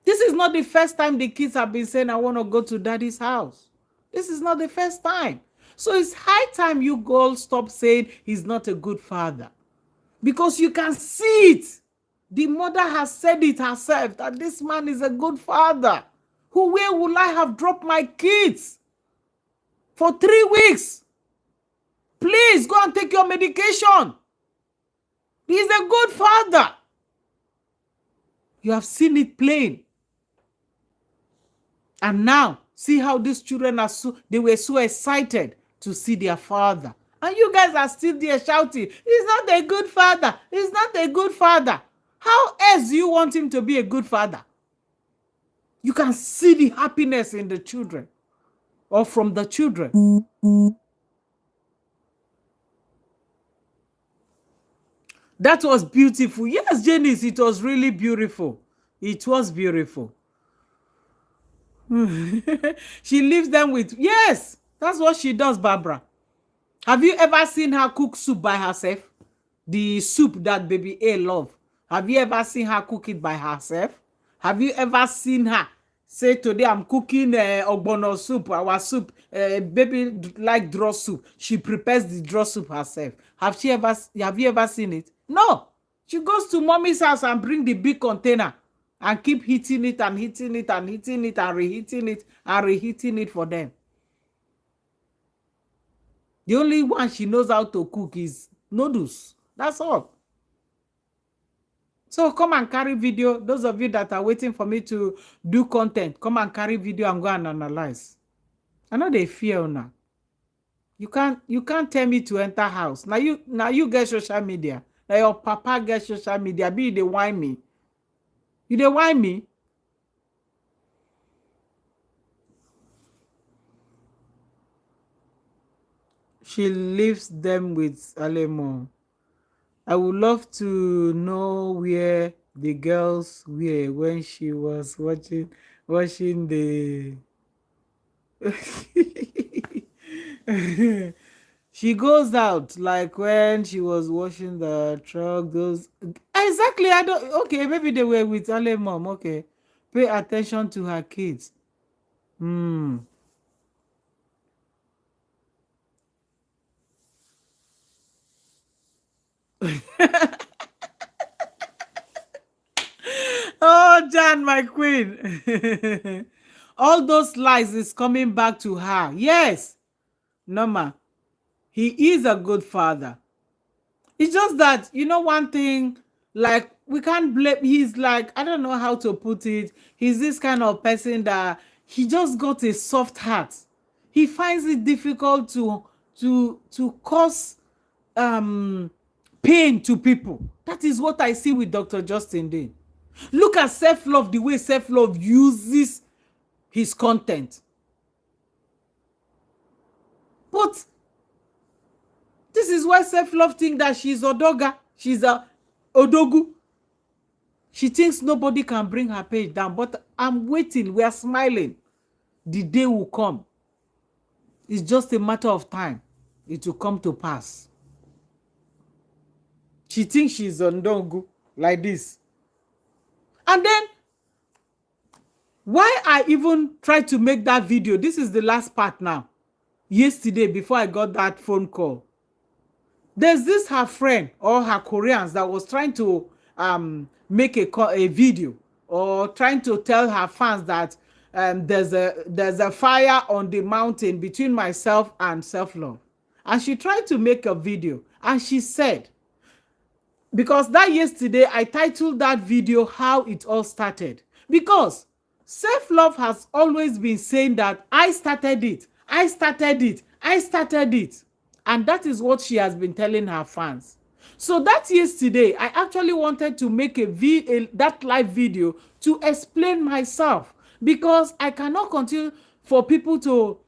This is not the first time the kids have been saying, I want to go to daddy's house. This is not the first time. So it's high time you girls stop saying he's not a good father, because you can see it. The mother has said it herself that this man is a good father. Where will I have dropped my kids for 3 weeks? Please go and take your medication. He's a good father. You have seen it plain. And now, see how these children they were so excited to see their father. And you guys are still there shouting, he's not a good father. He's not a good father. How else do you want him to be a good father? You can see the happiness in the children, or from the children. That was beautiful. Yes, Janice, it was really beautiful. It was beautiful. She leaves them with, yes, that's what she does, Barbara. Have you ever seen her cook soup by herself? The soup that baby A love. Have you ever seen her cook it by herself? Have you ever seen her say, today I'm cooking ogbono soup, our soup, baby like draw soup. She prepares the draw soup herself. Have you ever seen it? No. She goes to mommy's house and bring the big container and keep heating it and heating it and heating it and reheating it and reheating it for them. The only one she knows how to cook is noodles. That's all. So come and carry video. Those of you that are waiting for me to do content, come and carry video and go and analyze. I know they fear now. You can't tell me to enter house. Now you get social media. Now your papa get social media. Be they whine me. You they whine me. She leaves them with Alemo. I would love to know where the girls were when she was watching the she goes out like when she was washing the truck. Those exactly. I don't. Okay, maybe they were with Ale mom. Okay, pay attention to her kids. Oh, Jan, my queen. All those lies is coming back to her. Yes, Norma, he is a good father. It's just that, one thing, like, we can't blame, he's like, I don't know how to put it. He's this kind of person that he just got a soft heart. He finds it difficult to cause pain to people. That is what I see with Dr. Justin Dean. Look at self-love, the way self-love uses his content. But this is why self-love thinks that she's Odoga. She's a Odogu. She thinks nobody can bring her page down. But I'm waiting. We are smiling. The day will come. It's just a matter of time. It will come to pass. She thinks she's Odogu like this. And then, why I even tried to make that video, this is the last part now. Yesterday, before I got that phone call, there's this her friend or her Koreans that was trying to make a video, or trying to tell her fans that there's a fire on the mountain between myself and self-love. And she tried to make a video, and she said, because that yesterday I titled that video how it all started, because self-love has always been saying that I started it. And that is what she has been telling her fans. So that yesterday, I actually wanted to make that live video to explain myself, because I cannot continue for people to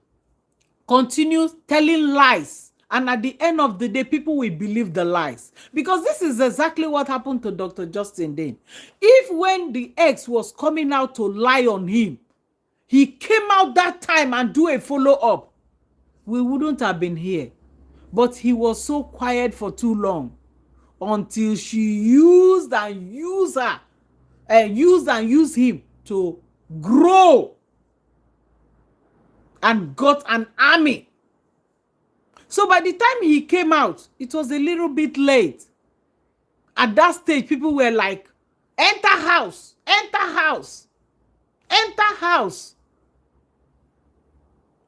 continue telling lies. And at the end of the day, people will believe the lies. Because this is exactly what happened to Dr. Justin Dean. If when the ex was coming out to lie on him, he came out that time and do a follow-up, we wouldn't have been here. But he was so quiet for too long, until she used and used him to grow and got an army. So by the time he came out, it was a little bit late. At that stage, people were like, enter house, enter house, enter house.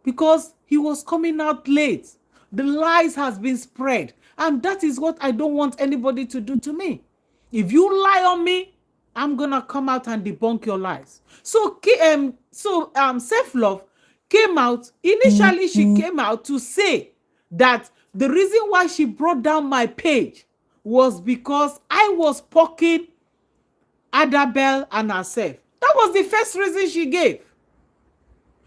Because he was coming out late. The lies has been spread. And that is what I don't want anybody to do to me. If you lie on me, I'm going to come out and debunk your lies. So Self-Love came out. Initially, she came out to say that the reason why she brought down my page was because I was poking Adabel and herself. That was the first reason she gave.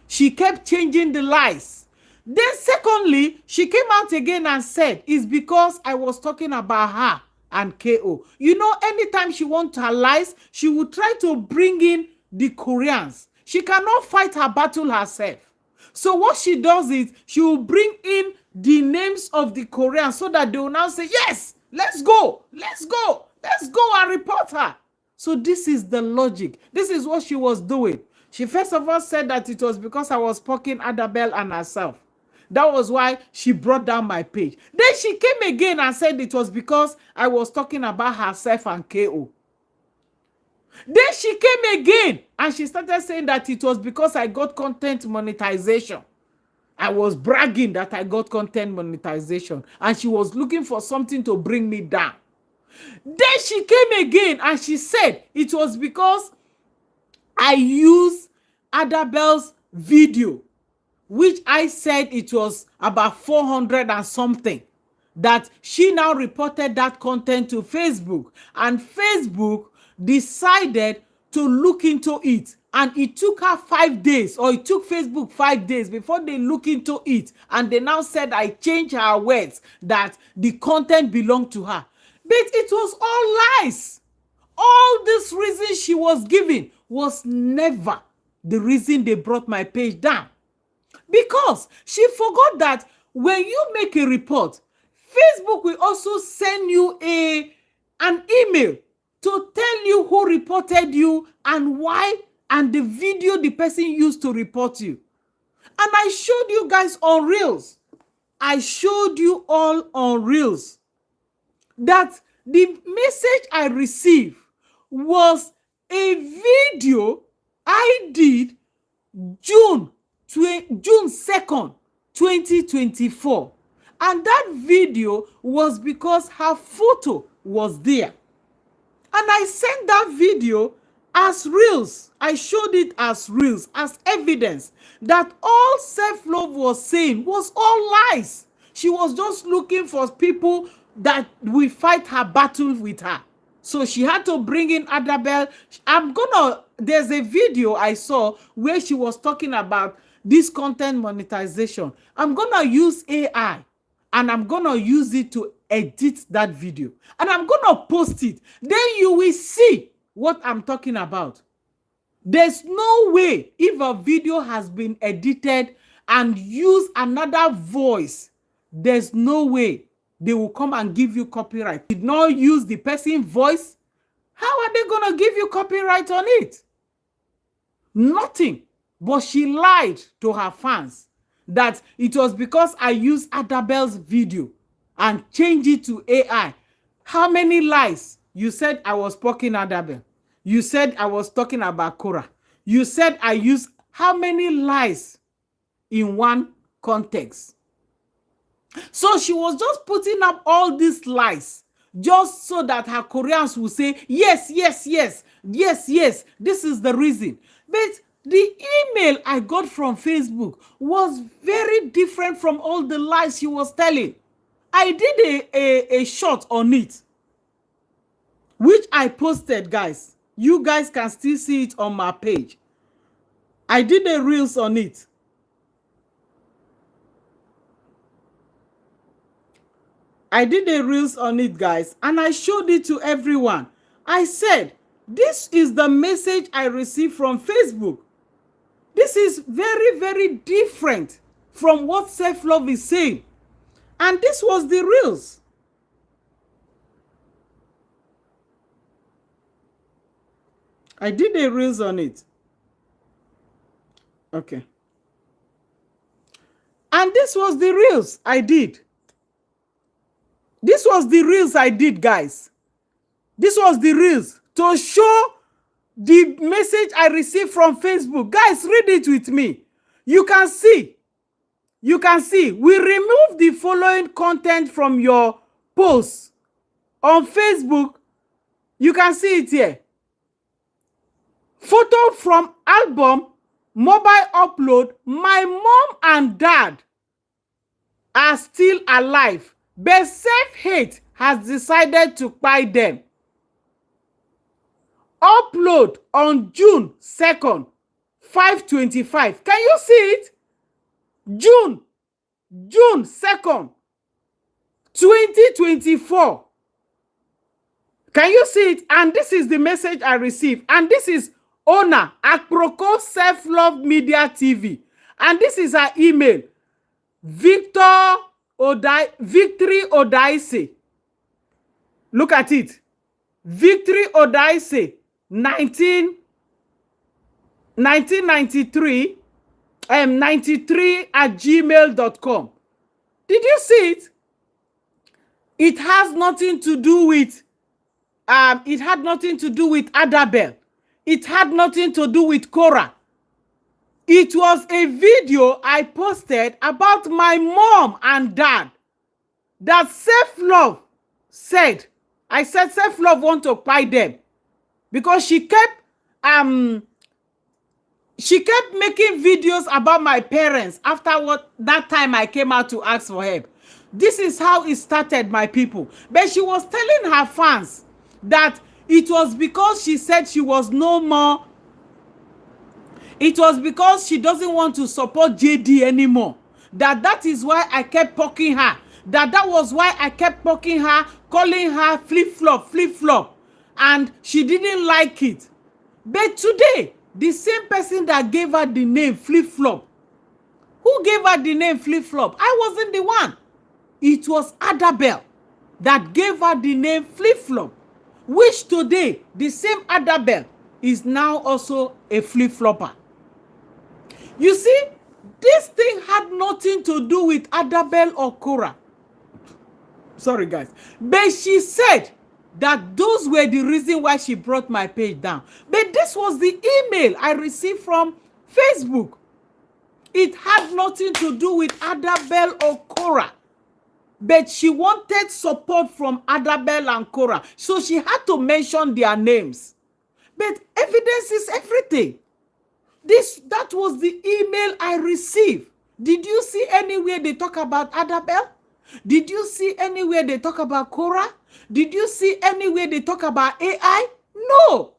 She kept changing the lies. Then secondly, she came out again and said, it's because I was talking about her and KO. You know, anytime she wants her lies, she would try to bring in the Koreans. She cannot fight her battle herself. So what she does is she will bring in the names of the Koreans so that they will now say, yes, let's go, let's go, let's go and report her. So this is the logic. This is what she was doing. She first of all said that it was because I was poking Adabel and herself. That was why she brought down my page. Then she came again and said it was because I was talking about herself and KO. Then she came again and she started saying that it was because I got content monetization. I was bragging that I got content monetization and she was looking for something to bring me down. Then she came again and she said it was because I used Adabel's video, which I said it was about 400 and something, that she now reported that content to Facebook, and Facebook decided to look into it, and it took her 5 days, or it took Facebook 5 days before they look into it, and they now said I changed her words that the content belonged to her. But it was all lies. All this reason she was giving was never the reason they brought my page down. Because she forgot that when you make a report, Facebook will also send you an email to tell you who reported you and why, and the video the person used to report you. And I showed you guys on Reels. I showed you all on Reels that the message I received was a video I did June 2nd, 2024. And that video was because her photo was there. And I sent that video as Reels. I showed it as Reels, as evidence that all Self-Love was saying was all lies. She was just looking for people that will fight her battle with her. So she had to bring in Adabel. There's a video I saw where she was talking about this content monetization. I'm gonna use AI and I'm gonna use it to edit that video. And I'm gonna post it. Then you will see what I'm talking about. There's no way if a video has been edited and use another voice, there's no way they will come and give you copyright. Did not use the person's voice. How are they going to give you copyright on it? Nothing. But she lied to her fans that it was because I used Adabel's video and changed it to AI. How many lies? You said I was poking Adabel. You said I was talking about Korah. You said I used how many lies in one context? So she was just putting up all these lies just so that her Koreans will say, yes, yes, yes, yes, yes, this is the reason. But the email I got from Facebook was very different from all the lies she was telling. I did a shot on it, which I posted, guys. You guys can still see it on my page. I did a Reels on it. I did a Reels on it, guys, and I showed it to everyone. I said, this is the message I received from Facebook. This is very, very different from what Self-Love is saying. And this was the Reels. I did a Reels on it. Okay. And this was the Reels I did. This was the reels I did, guys. This was the reels to show the message I received from Facebook. Guys, read it with me. You can see. You can see. We remove the following content from your posts on Facebook. You can see it here. Photo from album, mobile upload. My mom and dad are still alive, but self-hate has decided to buy them. Upload on June 2nd, 5:25. Can you see it? June 2nd, 2024. Can you see it? And this is the message I received. And this is owner, Aproko Self-Love Media TV. And this is her email, Victory Odaise. Look at it. Victory Odaise, 1993, 93 at gmail.com. Did you see it? It has nothing to do with it had nothing to do with Adabel. It had nothing to do with Korah. It was a video I posted about my mom and dad that self-love said. I said self-love want to buy them because she kept making videos about my parents after that time I came out to ask for help. This is how it started, my people. But she was telling her fans that it was because she said she was no more. It was because she doesn't want to support JD anymore. That is why I kept poking her. That was why I kept poking her, calling her flip-flop. And she didn't like it. But today, the same person that gave her the name flip-flop, who gave her the name flip-flop? I wasn't the one. It was Adabel that gave her the name flip-flop, which today, the same Adabel is now also a flip-flopper. You see, this thing had nothing to do with Adabel or Korah. Sorry, guys. But she said that those were the reason why she brought my page down. But this was the email I received from Facebook. It had nothing to do with Adabel or Korah. But she wanted support from Adabel and Korah. So she had to mention their names. But evidence is everything. That was the email I received. Did you see anywhere they talk about Adabel? Did you see anywhere they talk about Korah? Did you see anywhere they talk about AI? No.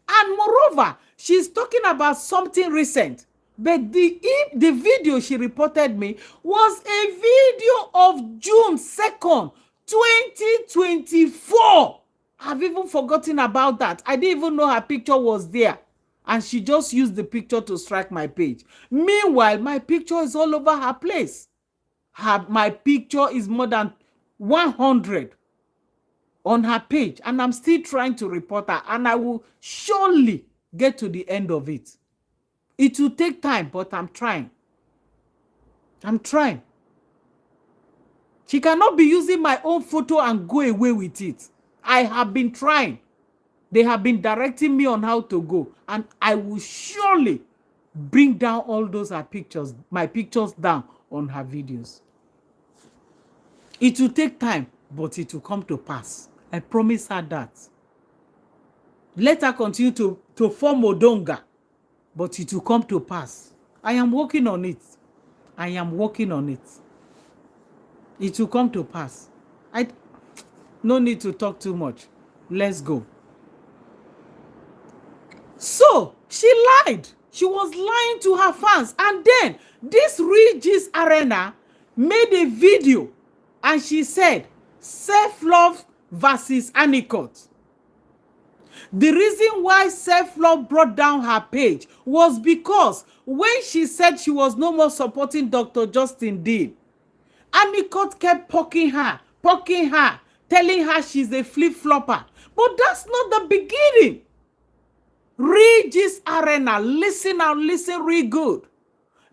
And moreover, she's talking about something recent. But the video she reported me was a video of June 2nd, 2024. I've even forgotten about that. I didn't even know her picture was there. And she just used the picture to strike my page. Meanwhile, my picture is all over her place. My picture is more than 100 on her page. And I'm still trying to report her. And I will surely get to the end of it. It will take time, but I'm trying. I'm trying. She cannot be using my own photo and go away with it. I have been trying. They have been directing me on how to go. And I will surely bring down all those her pictures, my pictures down on her videos. It will take time, but it will come to pass. I promise her that. Let her continue to form Odonga, but it will come to pass. I am working on it. I am working on it. It will come to pass. No need to talk too much. Let's go. So, she lied. She was lying to her fans. And then, this Regis Arena made a video. And she said, self-love versus Anicot. The reason why self-love brought down her page was because when she said she was no more supporting Dr. Justin Dean, Anicot kept poking her, telling her she's a flip-flopper. But that's not the beginning. Regis Arena, listen and listen real good.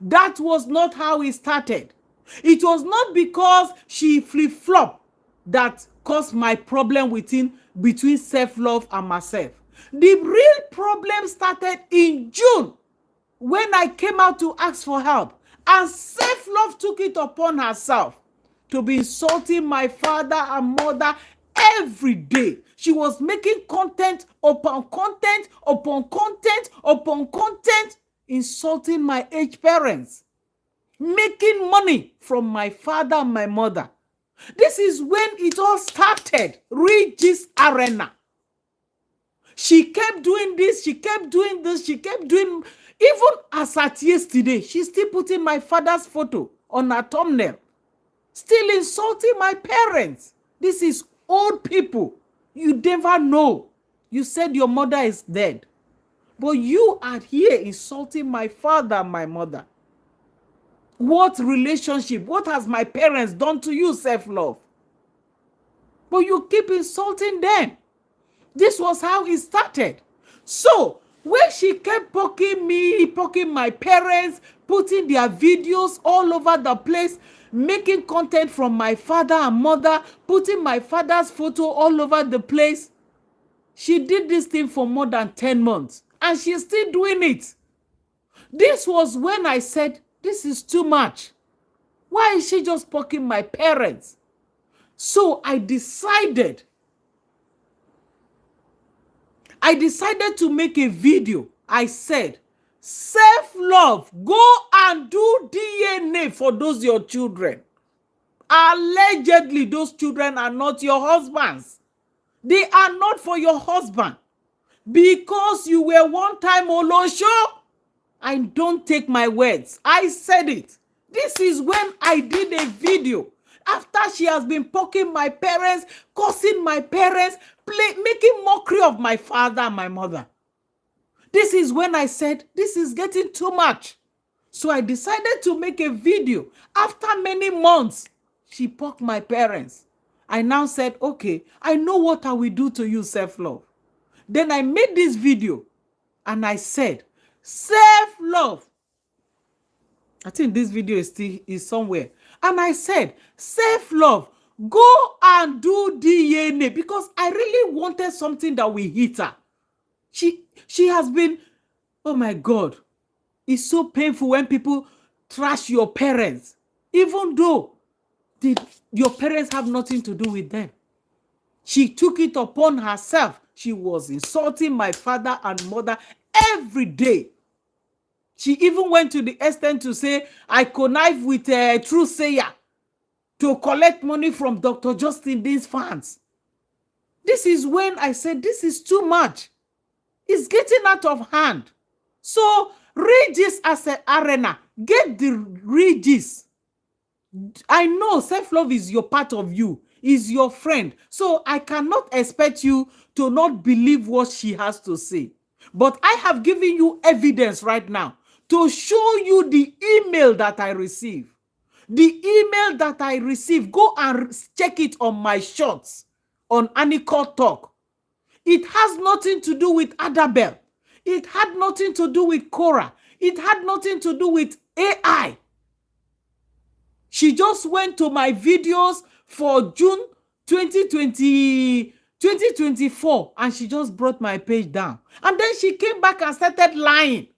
That was not how it started. It was not because she flip-flopped that caused my problem between self-love and myself. The real problem started in June when I came out to ask for help, and self-love took it upon herself to be insulting my father and mother every day. She was making content upon content upon content upon content, insulting my aged parents, making money from my father and my mother. This is when it all started. Read this arena. She kept doing this, she kept doing this, she kept doing, even as at yesterday, she's still putting my father's photo on her thumbnail, still insulting my parents. This is old people. You never know. You said your mother is dead, but you are here insulting my father and my mother. What relationship? What has my parents done to you, self-love? But you keep insulting them. This was how it started. So when she kept poking me, poking my parents, putting their videos all over the place, making content from my father and mother, putting my father's photo all over the place, she did this thing for more than 10 months and she's still doing it. This was when I said, this is too much. Why is she just poking my parents? So I decided to make a video. I said, self-love, go and do DNA for those your children. Allegedly, those children are not your husbands. They are not for your husband. Because you were one time Olosho, I don't take my words. I said it. This is when I did a video. After she has been poking my parents, cursing my parents, making mockery of my father and my mother. This is when I said, this is getting too much. So I decided to make a video. After many months, she poked my parents. I now said, okay, I know what I will do to you, self-love. Then I made this video and I said, self-love. I think this video is somewhere. And I said, self-love, go and do DNA, because I really wanted something that will hit her. She has been, oh my God, it's so painful when people trash your parents, even though your parents have nothing to do with them. She took it upon herself. She was insulting my father and mother every day. She even went to the extent to say, I connive with a true sayer to collect money from Dr. Justin Dean's fans. This is when I said, this is too much. It's getting out of hand. So read this as an arena. Read this. I know self-love is your part of you, is your friend. So I cannot expect you to not believe what she has to say. But I have given you evidence right now to show you the email that I received. The email that I received, go and check it on my shorts on Anicot Talk. It has nothing to do with Adabel. It had nothing to do with Cora. It had nothing to do with AI. She just went to my videos for June 2024 and she just brought my page down. And then she came back and started lying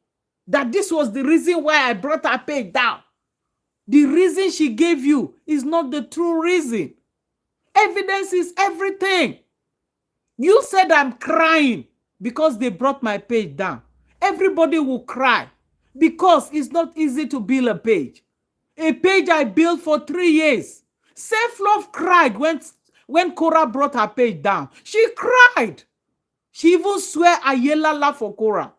that this was the reason why I brought her page down. The reason she gave you is not the true reason. Evidence is everything. You said I'm crying because they brought my page down. Everybody will cry because it's not easy to build a page. A page I built for 3 years. Self-love cried when Cora brought her page down. She cried. She even swear Ayelala for Cora.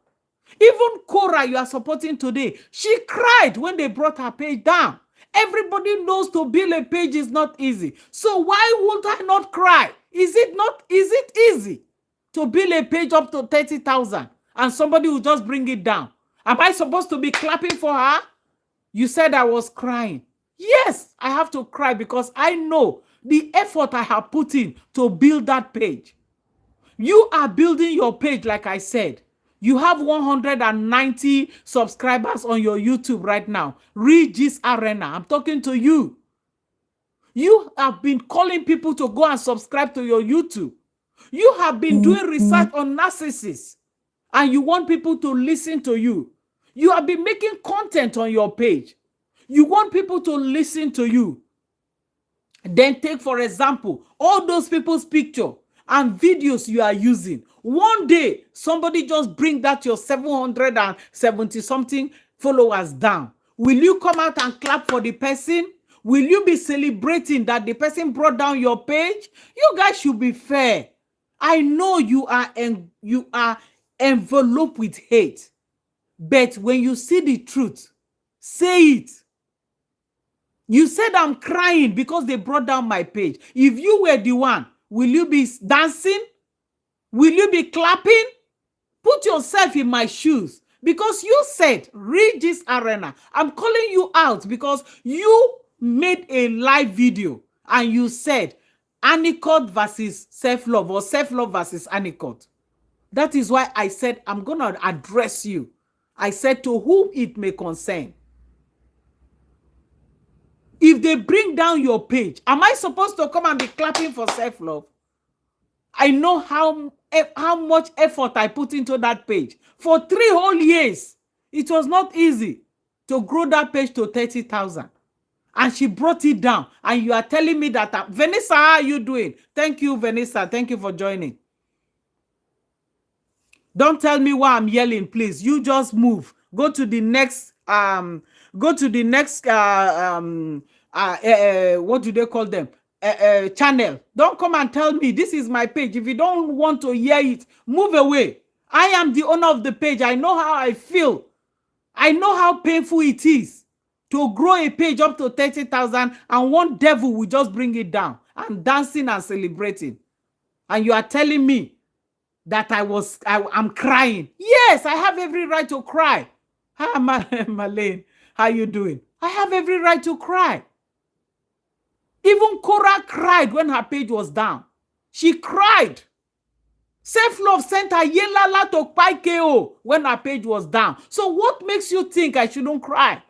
Even Cora you are supporting today, she cried when they brought her page down. Everybody knows to build a page is not easy. So why would I not cry? Is it easy to build a page up to 30,000 and somebody will just bring it down? Am I supposed to be clapping for her? You said I was crying. Yes, I have to cry because I know the effort I have put in to build that page. You are building your page, like I said. You have 190 subscribers on your YouTube right now. Read this arena. I'm talking to you. You have been calling people to go and subscribe to your YouTube. You have been doing research on narcissists and you want people to listen to you. You have been making content on your page. You want people to listen to you. Then take, for example, all those people's picture and videos you are using. One day, somebody just bring that your 770 something followers down. Will you come out and clap for the person? Will you be celebrating that the person brought down your page? You guys should be fair. I know you are enveloped with hate, but when you see the truth, say it. You said I'm crying because they brought down my page. If you were the one, will you be dancing? Will you be clapping? Put yourself in my shoes. Because you said, read this arena. I'm calling you out because you made a live video and you said Anicot versus self-love or self-love versus Anicot. That is why I said I'm going to address you. I said to whom it may concern. If they bring down your page, am I supposed to come and be clapping for self-love? I know how much effort I put into that page. For 3 whole years, it was not easy to grow that page to 30,000. And she brought it down. And you are telling me that, Vanessa, how are you doing? Thank you, Vanessa. Thank you for joining. Don't tell me why I'm yelling, please. You just move. Go to the next, what do they call them? Channel. Don't come and tell me this is my page. If you don't want to hear it, move away. I am the owner of the page. I know how I feel. I know how painful it is to grow a page up to 30,000 and one devil will just bring it down and dancing and celebrating. And you are telling me that I'm crying. Yes, I have every right to cry. Hi, Marlene. How you doing? I have every right to cry. Even Cora cried when her page was down. She cried. Self-love sent her yelala to KO when her page was down. So what makes you think I shouldn't cry?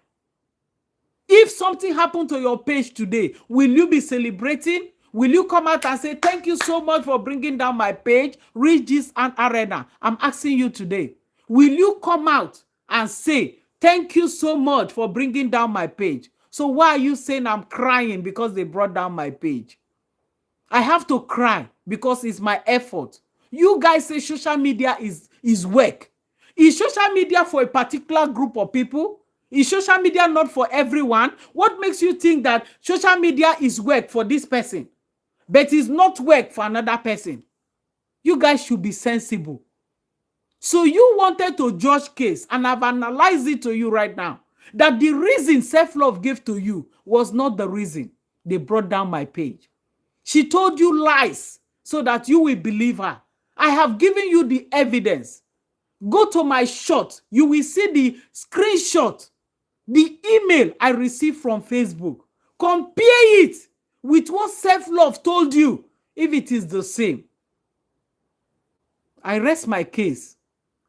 If something happened to your page today, will you be celebrating? Will you come out and say, thank you so much for bringing down my page? Read this and arena. I'm asking you today. Will you come out and say, thank you so much for bringing down my page? So why are you saying I'm crying because they brought down my page? I have to cry because it's my effort. You guys say social media is work. Is social media for a particular group of people? Is social media not for everyone? What makes you think that social media is work for this person, but it's not work for another person? You guys should be sensible. So you wanted to judge case, and I've analyzed it to you right now, that the reason self-love gave to you was not the reason they brought down my page. She told you lies so that you will believe her. I have given you the evidence. Go to my shot. You will see the screenshot, the email I received from Facebook. Compare it with what self-love told you, if it is the same. I rest my case.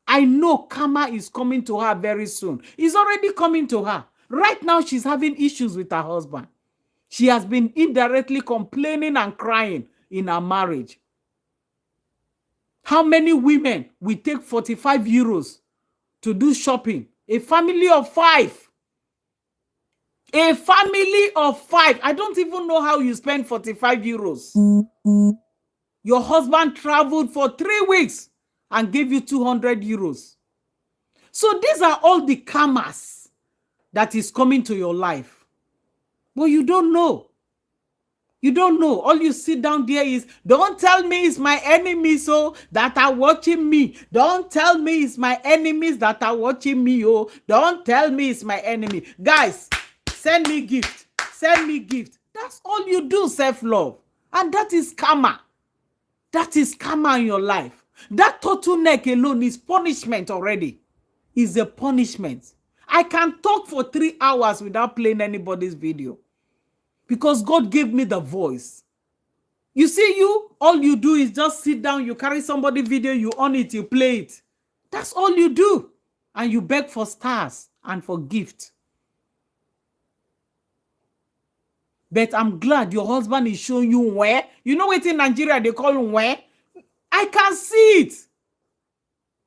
I know karma is coming to her very soon. It's already coming to her. Right now, she's having issues with her husband. She has been indirectly complaining and crying in her marriage. How many women will take 45 euros to do shopping? A family of 5. A family of 5. I don't even know how you spend 45 euros. Your husband traveled for 3 weeks and gave you 200 euros. So these are all the karmas that is coming to your life. But you don't know. You don't know. All you sit down there is, don't tell me it's my enemies so that are watching me. Don't tell me it's my enemies that are watching me. Oh, don't tell me it's my enemy. Guys, send me gift. Send me gift. That's all you do, self-love. And that is karma. That is karma in your life. That turtleneck alone is punishment already. Is a punishment. I can talk for 3 hours without playing anybody's video, because God gave me the voice. You see, all you do is just sit down, you carry somebody's video, you on it, you play it. That's all you do. And you beg for stars and for gift. But I'm glad your husband is showing you where. You know what in Nigeria they call where? I can see it.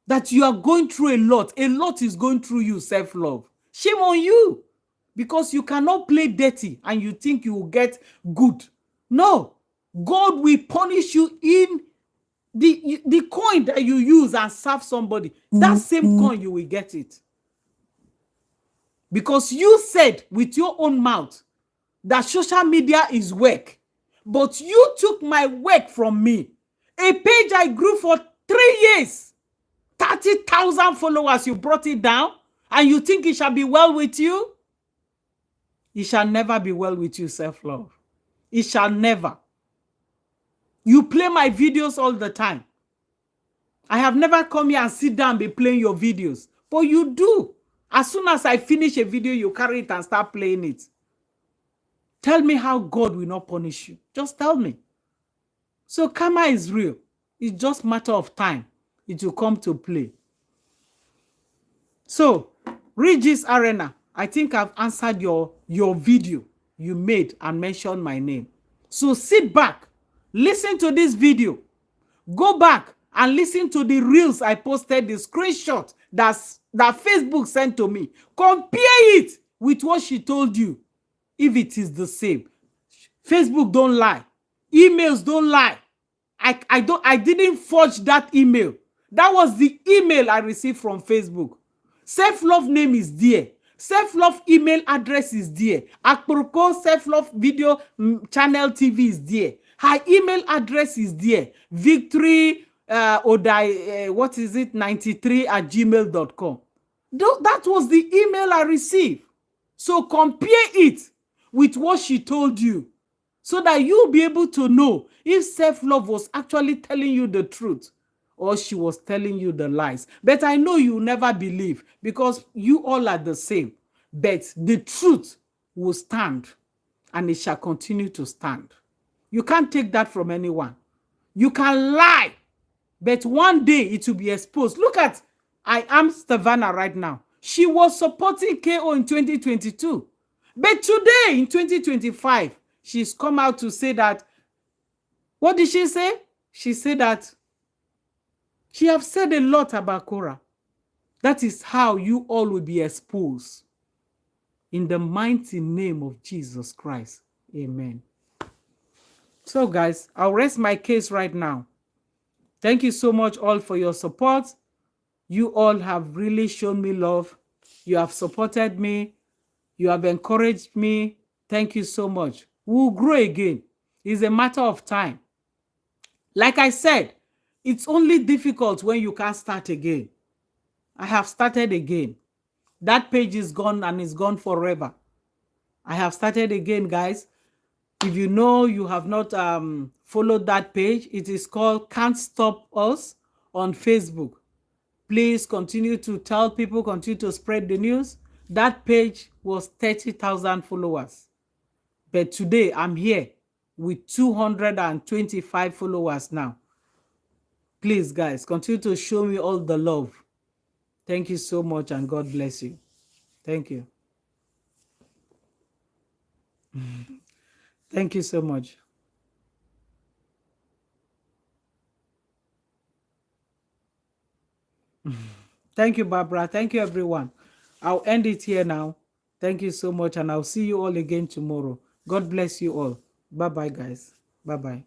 That you are going through a lot. A lot is going through you, self-love. Shame on you. Because you cannot play dirty and you think you will get good. No. God will punish you in the coin that you use and serve somebody. That same coin, you will get it. Because you said with your own mouth that social media is work. But you took my work from me. A page I grew for 3 years. 30,000 followers, you brought it down, and you think it shall be well with you? It shall never be well with you, self-love. It shall never. You play my videos all the time. I have never come here and sit down and be playing your videos. But you do. As soon as I finish a video, you carry it and start playing it. Tell me how God will not punish you. Just tell me. So karma is real. It's just a matter of time. It will come to play. So, Regis Arena, I think I've answered your video you made and mentioned my name. So sit back, listen to this video. Go back and listen to the reels I posted, the screenshot that Facebook sent to me. Compare it with what she told you, if it is the same. Facebook don't lie. Emails don't lie. I didn't forge that email. That was the email I received from Facebook. Self-love name is there. Self-love email address is there. Akporoko self-love video channel TV is there. Her email address is there. Victory Odai, what is it? 93@gmail.com. That was the email I received. So compare it with what she told you, so that you'll be able to know if self-love was actually telling you the truth or she was telling you the lies. But I know you never believe, because you all are the same. But the truth will stand, and it shall continue to stand. You can't take that from anyone. You can lie, but one day it will be exposed. Look at I Am Stana right now. She was supporting KO in 2022. But today, in 2025, she's come out to say that, what did she say? She said that she have said a lot about Korah. That is how you all will be exposed. In the mighty name of Jesus Christ. Amen. So guys, I'll rest my case right now. Thank you so much all for your support. You all have really shown me love. You have supported me. You have encouraged me. Thank you so much. We'll grow again. It's a matter of time. Like I said, it's only difficult when you can't start again. I have started again. That page is gone and it's gone forever. I have started again, guys. If you know you have not followed that page, it is called Can't Stop Us on Facebook. Please continue to tell people, continue to spread the news. That page was 30,000 followers. But today I'm here with 225 followers now. Please, guys, continue to show me all the love. Thank you so much, and God bless you. Thank you. Thank you so much. Thank you, Barbara. Thank you, everyone. I'll end it here now. Thank you so much, and I'll see you all again tomorrow. God bless you all. Bye-bye, guys. Bye-bye.